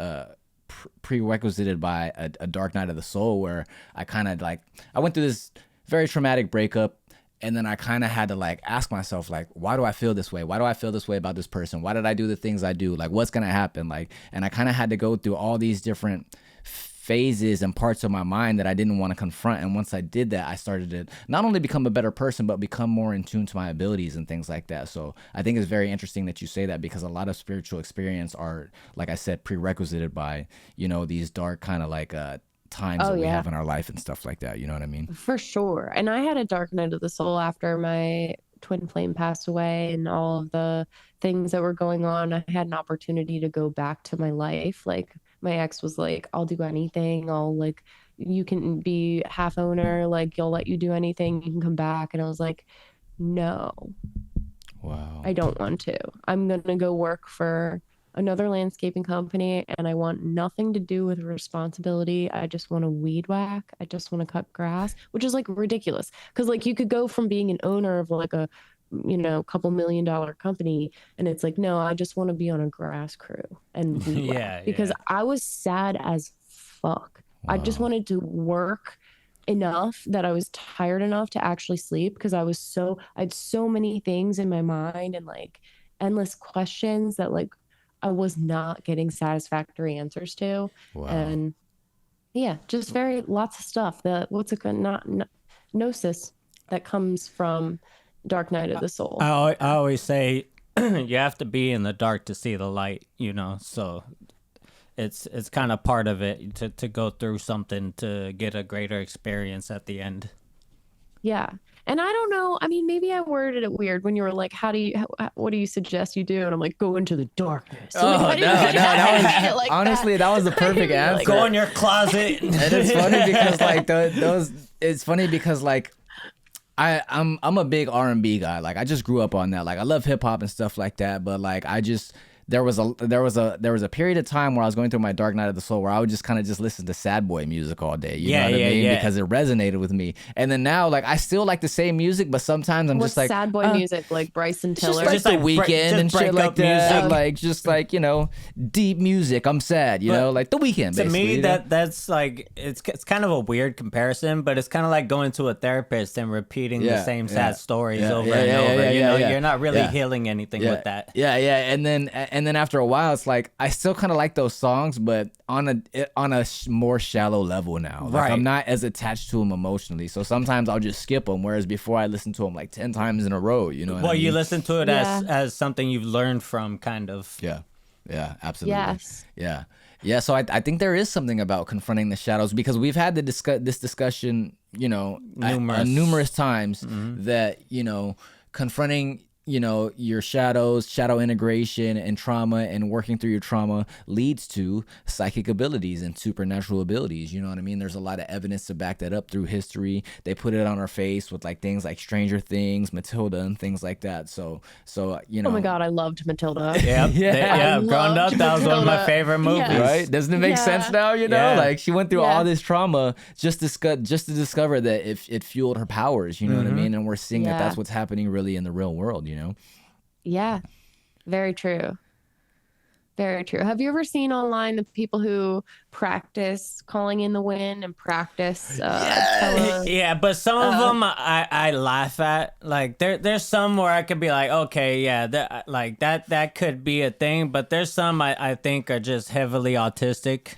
prerequisited by a dark night of the soul where I kind of like I went through this very traumatic breakup. And then I kind of had to like ask myself, like, why do I feel this way? Why do I feel this way about this person? Why did I do the things I do? Like, what's going to happen? Like, and I kind of had to go through all these different phases and parts of my mind that I didn't want to confront. And once I did that, I started to not only become a better person, but become more in tune to my abilities and things like that. So I think it's very interesting that you say that because a lot of spiritual experience are, like I said, prerequisited by, you know, these dark kind of like, times Oh that we yeah. have in our life and stuff like that. You know what I mean? For sure. And I had a dark night of the soul after my twin flame passed away and all of the things that were going on. I had an opportunity to go back to my life. Like my ex was like, I'll do anything. I'll like, you can be half owner. Like, you'll let you do anything. You can come back. And I was like, no, Wow. I don't want to. I'm going to go work for another landscaping company and I want nothing to do with responsibility. I just want to weed whack. I just want to cut grass, which is like ridiculous. Cause like you could go from being an owner of like a, you know, couple $1 million company and it's like, no, I just want to be on a grass crew and weed whack Yeah, because yeah. I was sad as fuck. I just Wow. wanted to work enough that I was tired enough to actually sleep because I had so many things in my mind and like endless questions that like I was not getting satisfactory answers to. Wow. And yeah, just very lots of stuff that what's it called? Not gnosis that comes from Dark Night of the Soul. I always say you have to be in the dark to see the light, you know. So it's kind of part of it to go through something to get a greater experience at the end. Yeah. And I don't know. I mean, maybe I worded it weird when you were like, what do you suggest you do? And I'm like, go into the darkness. Oh, Like, no, that was like honestly, that was the perfect answer. Go in your closet. And it's funny because like it's funny because like I'm a big R&B guy. Like I just grew up on that. Like I love hip hop and stuff like that, but like there was a period of time where I was going through my dark night of the soul where I would just kind of just listen to sad boy music all day. You know what I mean? Because it resonated with me. And then now, like, I still like the same music, but sometimes I'm what's just like sad boy music, like Bryson Tiller, just like The Weeknd and shit like that. Like just like, you know, deep music. I'm sad, you know, like The Weeknd. To me, you know? that's like it's kind of a weird comparison, but it's kind of like going to a therapist and repeating the same sad stories over and over. You know, you're not really healing anything with that. Yeah. And then after a while, it's like I still kind of like those songs, but on a more shallow level now. Like I'm not as attached to them emotionally, so sometimes I'll just skip them. Whereas before, I listened to them like 10 times in a row. You know what I mean? You listen to it as something you've learned from, kind of. Yeah, absolutely. Yes. Yeah. So I think there is something about confronting the shadows, because we've had this discussion, you know, numerous times that, you know, confronting, you know, your shadow integration and trauma and working through your trauma leads to psychic abilities and supernatural abilities. You know what I mean? There's a lot of evidence to back that up through history. They put it on our face with like things like Stranger Things, Matilda, and things like that. So you know. Oh my God, I loved Matilda. Yeah. Growing up, that was one of my favorite movies. Yes. Right? Doesn't it make sense now? You know, like she went through all this trauma just to discover that it fueled her powers. You know what I mean? And we're seeing that that's what's happening really in the real world. You know. Yeah, very true. Very true. Have you ever seen online the people who practice calling in the wind and practice? Yeah, but some of them I laugh at. Like there's some where I could be like, okay, yeah, that could be a thing. But there's some I think are just heavily autistic.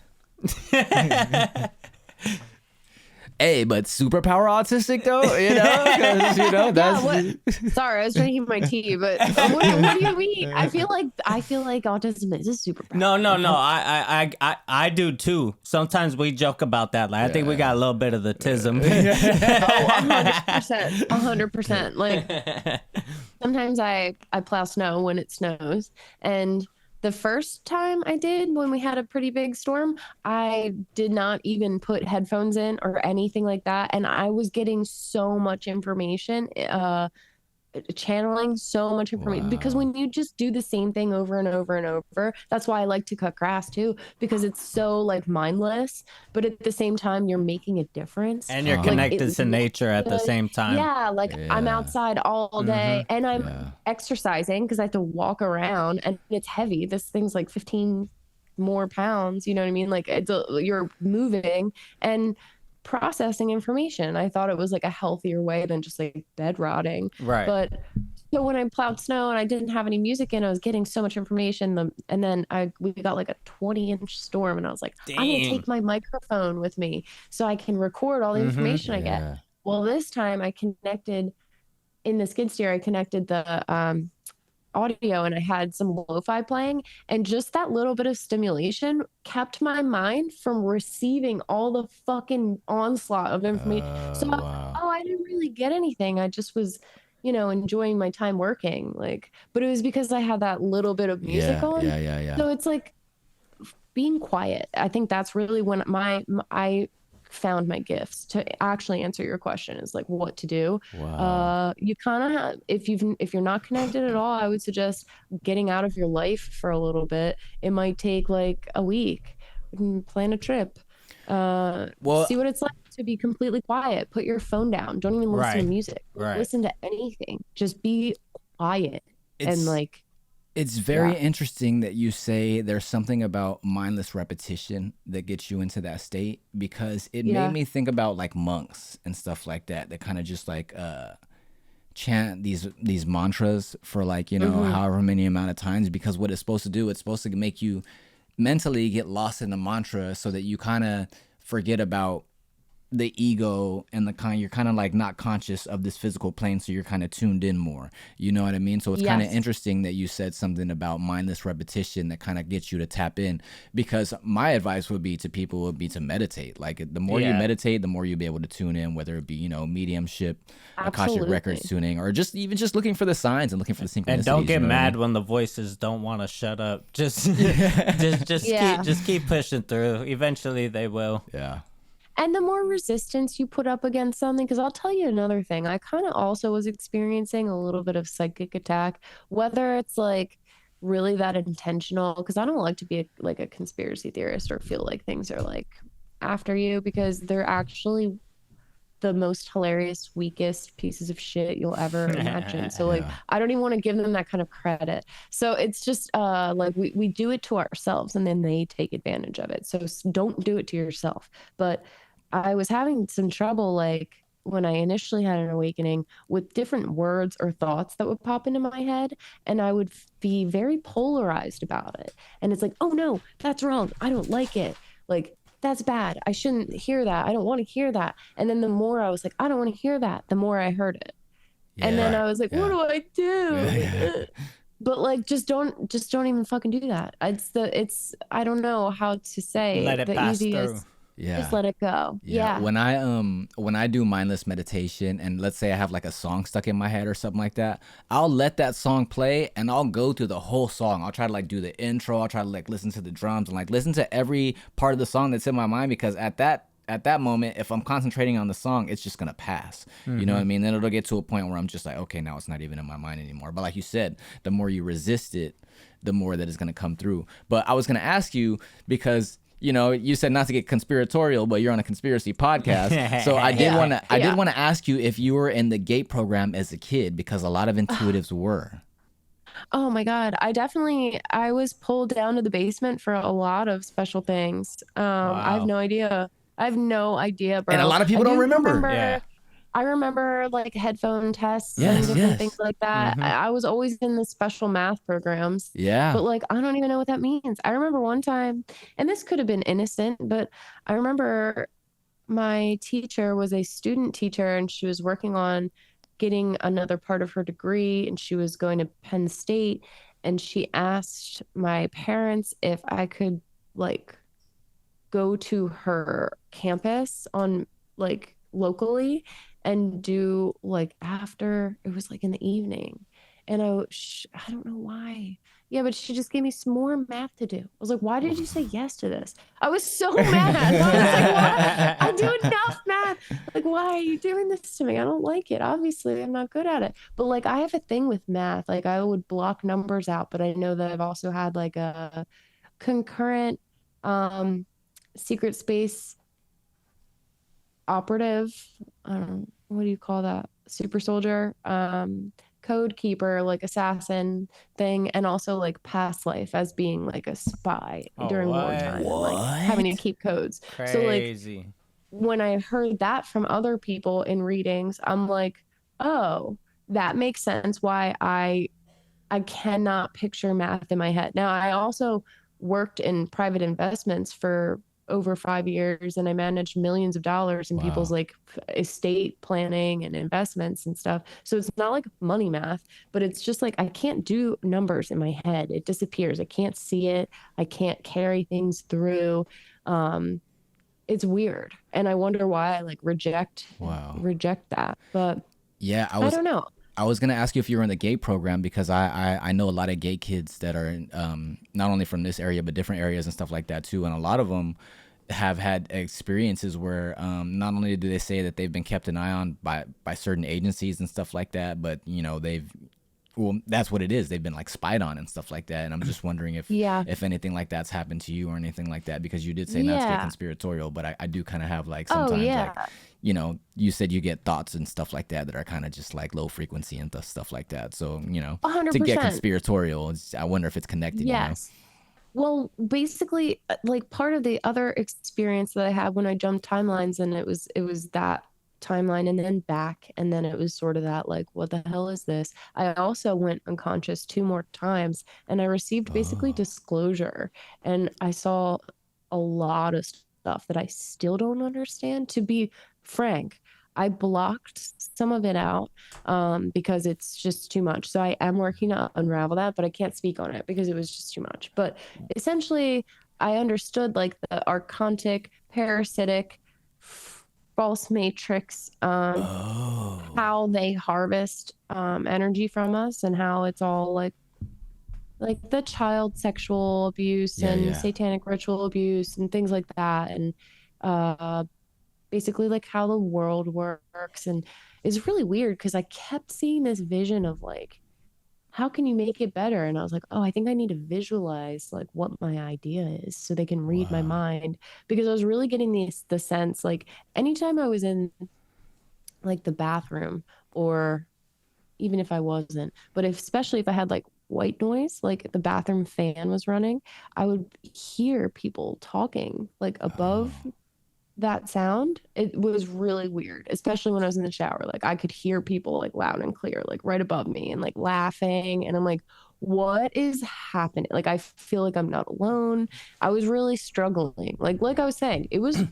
Hey, but superpower autistic though, you know, 'cause, you know that's. Sorry, I was drinking my tea, but what do you mean? I feel like autism is a superpower. No. I do too. Sometimes we joke about that. Like I think we got a little bit of the tism. 100%. Like sometimes I plow snow when it snows, and the first time I did, when we had a pretty big storm, I did not even put headphones in or anything like that. And I was getting so much information, channeling so much information, because when you just do the same thing over and over and over, that's why I like to cut grass too, because it's so like mindless, but at the same time, you're making a difference. And you're connected to nature at the same time. Yeah, I'm outside all day and I'm exercising because I have to walk around and it's heavy. This thing's like 15 more pounds, you know what I mean? Like you're moving and processing information. I thought it was like a healthier way than just like bed rotting. Right. But so when I plowed snow and I didn't have any music in, I was getting so much information. And then we got like a 20-inch storm, and I was like, I'm gonna take my microphone with me so I can record all the information I get. Well, this time I connected in the skid steer. I connected the audio, and I had some lo-fi playing, and just that little bit of stimulation kept my mind from receiving all the fucking onslaught of information. I didn't really get anything. I just was, you know, enjoying my time working, like, but it was because I had that little bit of music on. So it's like being quiet. I think that's really when I found my gifts. To actually answer your question is like what to do. You kind of have, if you're not connected at all, I would suggest getting out of your life for a little bit. It might take like a week. Plan a trip, see what it's like to be completely quiet. Put your phone down. Don't even listen to music. Listen to anything. Just be quiet. It's very interesting that you say there's something about mindless repetition that gets you into that state, because it made me think about like monks and stuff like that kind of just like chant these mantras for like, you know, however many amount of times, because what it's supposed to do, it's supposed to make you mentally get lost in the mantra so that you kind of forget about the ego and the kind, you're kind of like not conscious of this physical plane, so you're kind of tuned in more. You know what I mean? So it's kind of Yes. interesting that you said something about mindless repetition that kind of gets you to tap in, because my advice would be to people would be to meditate. Like the more you Yeah. meditate, the more you'll be able to tune in, whether it be, you know, mediumship, Akashic Absolutely. Records tuning, or just even just looking for the signs and looking for the synchronicities. And don't you get know what I mad mean? when the voices don't want to shut up. Just Yeah. keep pushing through. Eventually they will. Yeah. And the more resistance you put up against something, because I'll tell you another thing, I kind of also was experiencing a little bit of psychic attack, whether it's like really that intentional, because I don't like to be like a conspiracy theorist or feel like things are like after you, because they're actually the most hilarious, weakest pieces of shit you'll ever imagine. So like, Yeah. I don't even want to give them that kind of credit. So it's just like we do it to ourselves and then they take advantage of it. So don't do it to yourself. But I was having some trouble, like when I initially had an awakening, with different words or thoughts that would pop into my head, and I would be very polarized about it. And it's like, oh no, that's wrong. I don't like it. Like, that's bad. I shouldn't hear that. I don't want to hear that. And then the more I was like, I don't want to hear that, the more I heard it. And then I was like, what do I do? But like, just don't even fucking do that. I don't know how to say Let it the pass easiest. through. Yeah. Just let it go. Yeah. When I do mindless meditation, and let's say I have like a song stuck in my head or something like that, I'll let that song play and I'll go through the whole song. I'll try to like do the intro, I'll try to like listen to the drums and like listen to every part of the song that's in my mind, because at that moment, if I'm concentrating on the song, it's just gonna pass. You know what I mean? Then it'll get to a point where I'm just like, okay, now it's not even in my mind anymore. But like you said, the more you resist it, the more that it's gonna come through. But I was gonna ask you, because you know, you said not to get conspiratorial, but you're on a conspiracy podcast. So I did want to ask you if you were in the GATE program as a kid, because a lot of intuitives were. Oh my God. I was pulled down to the basement for a lot of special things. I have Wow. no idea. I have no idea, bro. And a lot of people I don't do remember. Yeah. I remember like headphone tests Yes, and different yes. things like that. I was always in the special math programs. Yeah. But like, I don't even know what that means. I remember one time, and this could have been innocent, but I remember my teacher was a student teacher and she was working on getting another part of her degree, and she was going to Penn State, and she asked my parents if I could like go to her campus on like locally and do like after, it was like in the evening, and I don't know why. Yeah, but she just gave me some more math to do. I was like, why did you say yes to this? I was so mad. I was like, what? I do enough math. Like, why are you doing this to me? I don't like it. Obviously, I'm not good at it. But like, I have a thing with math. Like, I would block numbers out, but I know that I've also had like a concurrent secret space operative. I don't know, what do you call that? Super soldier, code keeper, like assassin thing, and also like past life as being like a spy during what? wartime, and, like having to keep codes. So like Crazy. when I heard that from other people in readings, I'm like, oh, that makes sense why I cannot picture math in my head. Now, I also worked in private investments for over 5 years, and I managed millions of dollars in people's like estate planning and investments and stuff. So it's not like money math, but it's just like I can't do numbers in my head. It disappears. I can't see it. I can't carry things through. It's weird, and I wonder why I like reject that. But Yeah, I don't know. I was gonna ask you if you were in the GATE program, because I know a lot of GATE kids that are not only from this area but different areas and stuff like that too, and a lot of them have had experiences where not only do they say that they've been kept an eye on by certain agencies and stuff like that, but you know that's what it is. They've been like spied on and stuff like that. And I'm just wondering if anything like that's happened to you or anything like that, because you did say not to get conspiratorial, but I do kind of have like sometimes like, you know, you said you get thoughts and stuff like that are kind of just like low frequency and stuff like that. So, you know, 100%. to get conspiratorial, I wonder if it's connected. Yes. You know? Well, basically, like part of the other experience that I had when I jumped timelines, and it was that timeline and then back, and then it was sort of that like, what the hell is this? I also went unconscious 2 more times, and I received basically disclosure, and I saw a lot of stuff that I still don't understand. To be frank, I blocked some of it out because it's just too much. So I am working to unravel that, but I can't speak on it because it was just too much. But essentially, I understood like the archontic, parasitic, false matrix, how they harvest energy from us, and how it's all like the child sexual abuse and satanic ritual abuse and things like that, and basically like how the world works. And it's really weird because I kept seeing this vision of like, how can you make it better? And I was like, oh, I think I need to visualize like what my idea is so they can read my mind, because I was really getting the sense like anytime I was in like the bathroom, or even if I wasn't, but especially if I had like white noise, like the bathroom fan was running, I would hear people talking like above that sound. It was really weird, especially when I was in the shower. Like I could hear people like loud and clear, like right above me, and like laughing. And I'm like, what is happening? Like I feel like I'm not alone. I was really struggling. Like I was saying,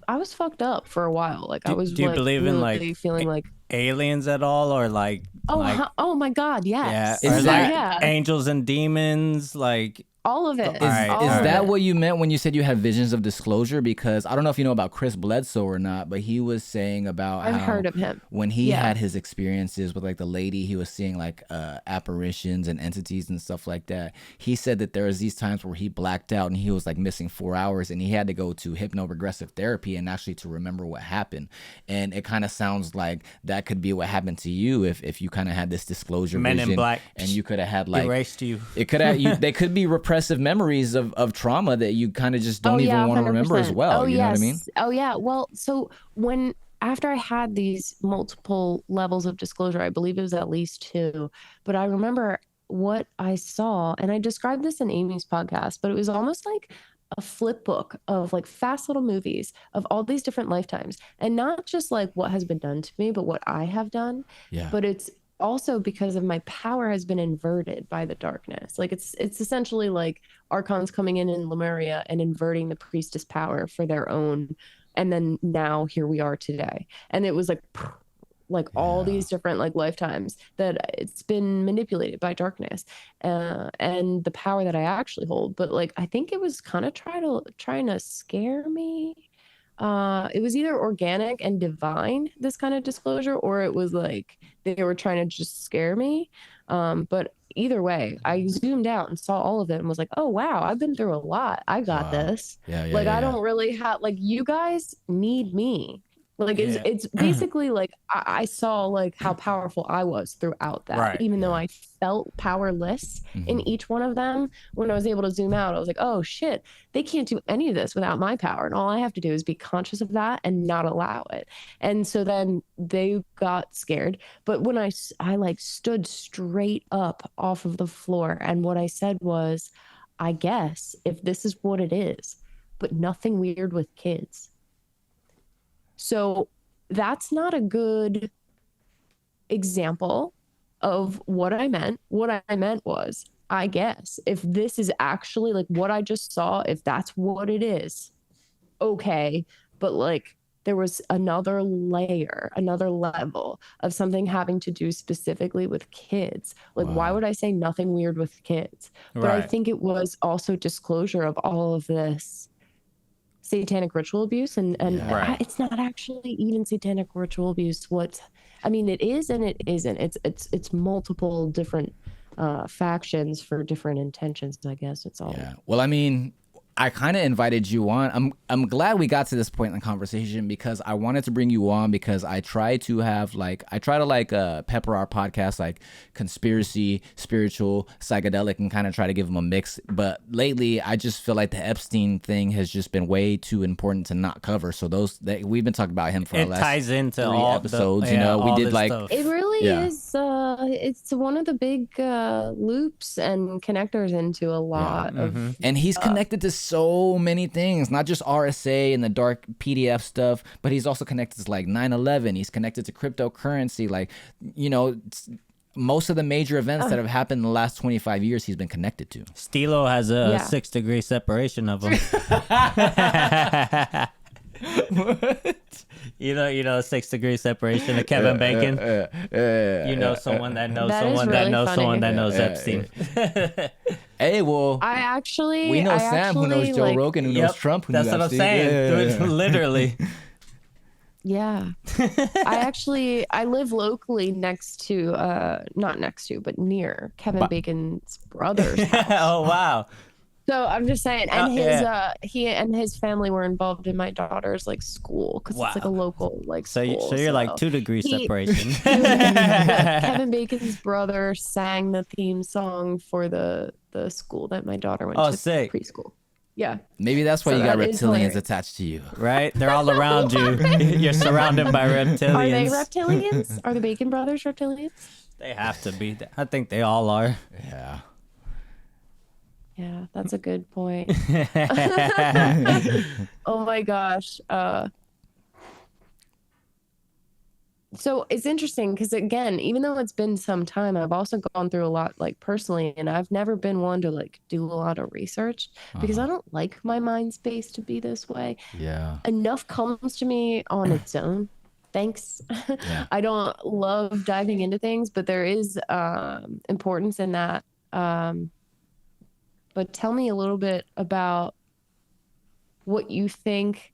I was fucked up for a while. Like I was do you like, believe really in like feeling like aliens at all, or like oh my god, yes. or Is like that- angels and demons, like all of it. Is All right. that what you meant when you said you had visions of disclosure? Because I don't know if you know about Chris Bledsoe or not, but he was saying about I've how heard of him. when he Yeah. had his experiences with like the lady, he was seeing like apparitions and entities and stuff like that. He said that there was these times where he blacked out and he was like missing 4 hours, and he had to go to hypno-regressive therapy and actually to remember what happened. And it kind of sounds like that could be what happened to you if you kind of had this disclosure Men in vision, Black and you could have had like erased you. it could have they could be repressive memories of trauma that you kind of just don't even want to remember as 100%. well. Oh, You know what I mean? Oh yeah. Well, so after I had these multiple levels of disclosure, I believe it was at least 2, but I remember what I saw, and I described this in Amy's podcast, but it was almost like a flip book of like fast little movies of all these different lifetimes, and not just like what has been done to me, but what I have done. Yeah. But it's also because of my power has been inverted by the darkness. Like it's essentially like archons coming in Lemuria and inverting the priestess power for their own, and then now here we are today. And it was like all these different like lifetimes that it's been manipulated by darkness, and the power that I actually hold. But like I think it was kind of trying to scare me. It was either organic and divine, this kind of disclosure, or it was like they were trying to just scare me. But either way, I zoomed out and saw all of it and was like, oh wow, I've been through a lot. I got this. Like I don't really have, like, you guys need me. Like it's basically like I saw like how powerful I was throughout that, Right. even though I felt powerless in each one of them. When I was able to zoom out, I was like, oh shit, they can't do any of this without my power. And all I have to do is be conscious of that and not allow it. And so then they got scared. But when I like stood straight up off of the floor, and what I said was, I guess if this is what it is, but nothing weird with kids. So that's not a good example of what I meant. What I meant was, I guess if this is actually like what I just saw, if that's what it is, okay. But like there was another layer, another level of something having to do specifically with kids. Like, why would I say nothing weird with kids? But I think it was also disclosure of all of this satanic ritual abuse, and it's not actually even satanic ritual abuse. It is and it isn't. It's multiple different factions for different intentions, I guess. It's all. Yeah. Well, I mean, I kind of invited you on. I'm glad we got to this point in the conversation, because I wanted to bring you on because I try to pepper our podcast like conspiracy, spiritual, psychedelic, and kind of try to give them a mix. But lately, I just feel like the Epstein thing has just been way too important to not cover. So we've been talking about him for the last ties into 3 all episodes. we did like stuff. It really is. It's one of the big loops and connectors into a lot of. And he's connected to so many things, not just RSA and the dark PDF stuff, but he's also connected to like 9/11. He's connected to cryptocurrency. Like, most of the major events that have happened in the last 25 years, he's been connected to. Stilo has a 6-degree separation of him. You know, 6 degree separation of Kevin Bacon. You know someone that knows That is someone that really knows funny. someone that knows Epstein. Hey, well, we know Sam who knows Joe Rogan, who knows Trump, who That's knows what I'm Epstein. saying. Dude, literally. Yeah. I live locally next to, not next to, but near Kevin Bacon's brother's house. Oh, wow. So I'm just saying, and he and his family were involved in my daughter's like school because it's like a local school. So you're like 2 degree separation. Kevin Bacon's brother sang the theme song for the school that my daughter went to. Sick. Preschool. Yeah. Maybe that's why you got reptilians hilarious. attached to you. Right? They're all around you. You're surrounded by reptilians. Are they reptilians? Are the Bacon brothers reptilians? They have to be. I think they all are. Yeah. Yeah, that's a good point. Oh my gosh. So it's interesting because, again, even though it's been some time, I've also gone through a lot personally, and I've never been one to do a lot of research because I don't like my mind space to be this way. Yeah. Enough comes to me on its own. Thanks. Yeah. I don't love diving into things, but there is importance in that. But tell me a little bit about what you think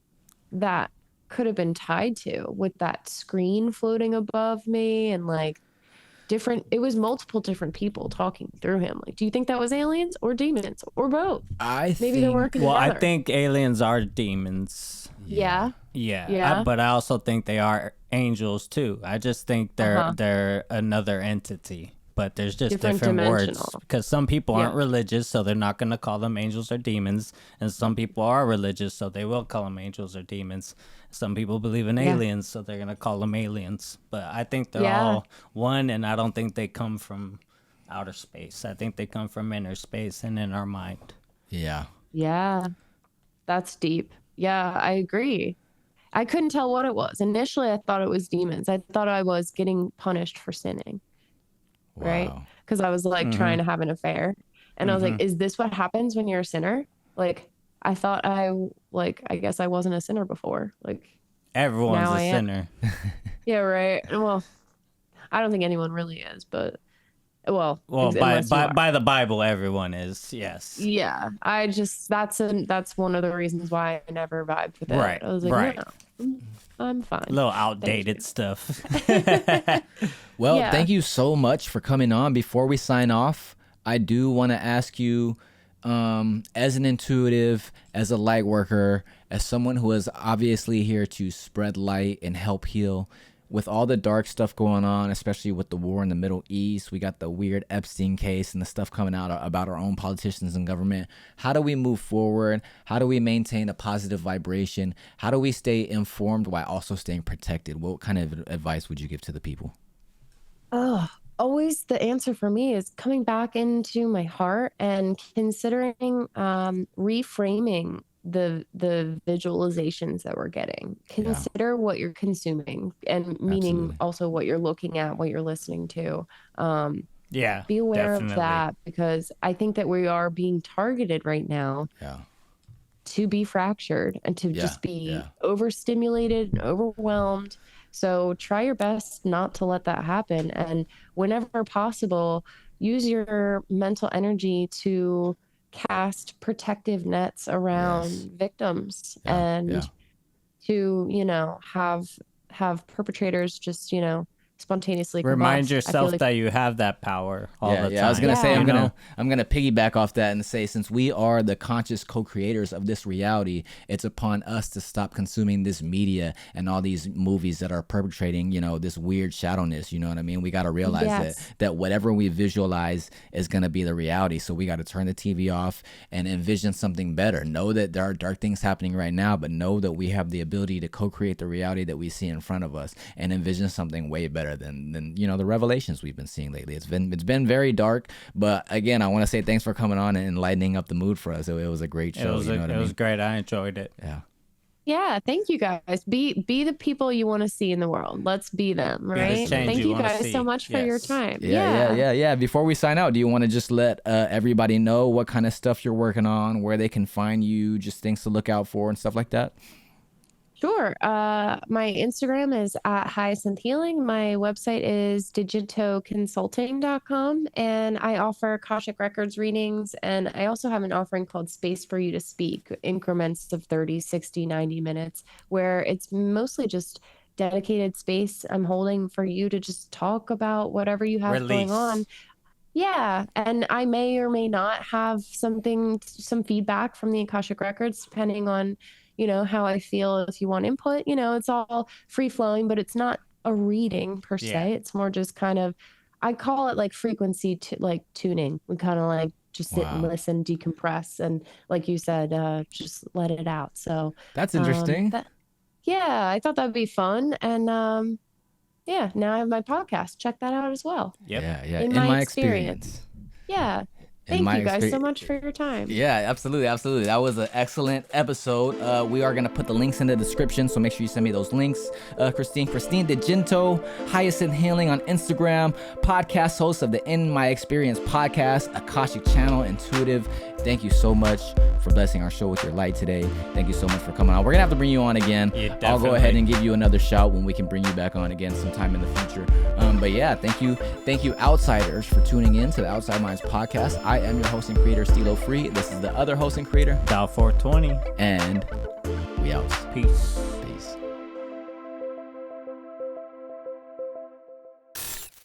that could have been tied to with that screen floating above me and it was multiple different people talking through him. Do you think that was aliens or demons or both? Maybe they're working together. I think aliens are demons. Yeah. Yeah. But I also think they are angels too. I just think they're another entity. But there's just different words because some people aren't religious, so they're not going to call them angels or demons. And some people are religious, so they will call them angels or demons. Some people believe in aliens, so they're going to call them aliens. But I think they're all one, and I don't think they come from outer space. I think they come from inner space and in our mind. Yeah. Yeah. That's deep. Yeah, I agree. I couldn't tell what it was. Initially, I thought it was demons. I thought I was getting punished for sinning. Wow. Right? Because I was trying to have an affair. And I was like, is this what happens when you're a sinner? I thought I guess I wasn't a sinner before. Everyone's a sinner. Yeah, right. Well, I don't think anyone really is, but by the Bible, everyone is. Yes. Yeah. That's one of the reasons why I never vibed with it. Right. I was like, no, I'm fine. A little outdated stuff. Well, thank you so much for coming on. Before we sign off, I do want to ask you, as an intuitive, as a light worker, as someone who is obviously here to spread light and help heal, with all the dark stuff going on, especially with the war in the Middle East, we got the weird Epstein case and the stuff coming out about our own politicians and government. How do we move forward? How do we maintain a positive vibration? How do we stay informed while also staying protected? What kind of advice would you give to the people? Oh, always the answer for me is coming back into my heart and considering reframing the visualizations that we're getting. Consider what you're consuming, and meaning also what you're looking at, what you're listening to. Be aware of that, because I think that we are being targeted right now to be fractured and to just be overstimulated and overwhelmed. So try your best not to let that happen, and whenever possible, use your mental energy to cast protective nets around victims and to have perpetrators just spontaneously remind yourself that you have that power all the time. I was gonna say I'm gonna piggyback off that and say, since we are the conscious co-creators of this reality, it's upon us to stop consuming this media and all these movies that are perpetrating this weird shadowness. You know what I mean? We got to realize that whatever we visualize is gonna be the reality. So we got to turn the TV off and envision something better. Know that there are dark things happening right now, but know that we have the ability to co-create the reality that we see in front of us and envision something way better than the revelations we've been seeing lately. It's been very dark, but again, I want to say thanks for coming on and enlightening up the mood for us. It was a great show. It was great. I enjoyed it. Yeah, thank you guys. Be the people you want to see in the world. Let's be them, right? Thank you guys so much for your time. Yeah. Before we sign out, do you want to just let everybody know what kind of stuff you're working on, where they can find you, just things to look out for and stuff like that? Sure. My Instagram is at Hyacinth Healing. My website is digintoconsulting.com. And I offer Akashic Records readings. And I also have an offering called Space for You to Speak, increments of 30, 60, 90 minutes, where it's mostly just dedicated space I'm holding for you to just talk about whatever you have going on. Yeah, and I may or may not have some feedback from the Akashic Records, depending on, how I feel. If you want input, it's all free flowing, but it's not a reading per se. It's more just kind of, I call it like frequency like tuning. We kind of like just sit and listen, decompress, and like you said, just let it out. So that's interesting. Yeah, I thought that'd be fun, and yeah, now I have my podcast. Check that out as well. Yeah. In my experience. Yeah. Thank you guys so much for your time. Yeah, absolutely. That was an excellent episode. We are going to put the links in the description, so make sure you send me those links. Christine DiGinto, Hyacinth Healing on Instagram, podcast host of the In My Experience podcast, Akashic Channel, Intuitive. Thank you so much for blessing our show with your light today. Thank you so much for coming on. We're going to have to bring you on again. Yeah, I'll go ahead and give you another shout when we can bring you back on again sometime in the future. But yeah, thank you outsiders for tuning in to the Outside Minds podcast. I am your host and creator, Stilo Free. This is the other host and creator, Dow 420. and we out. Peace.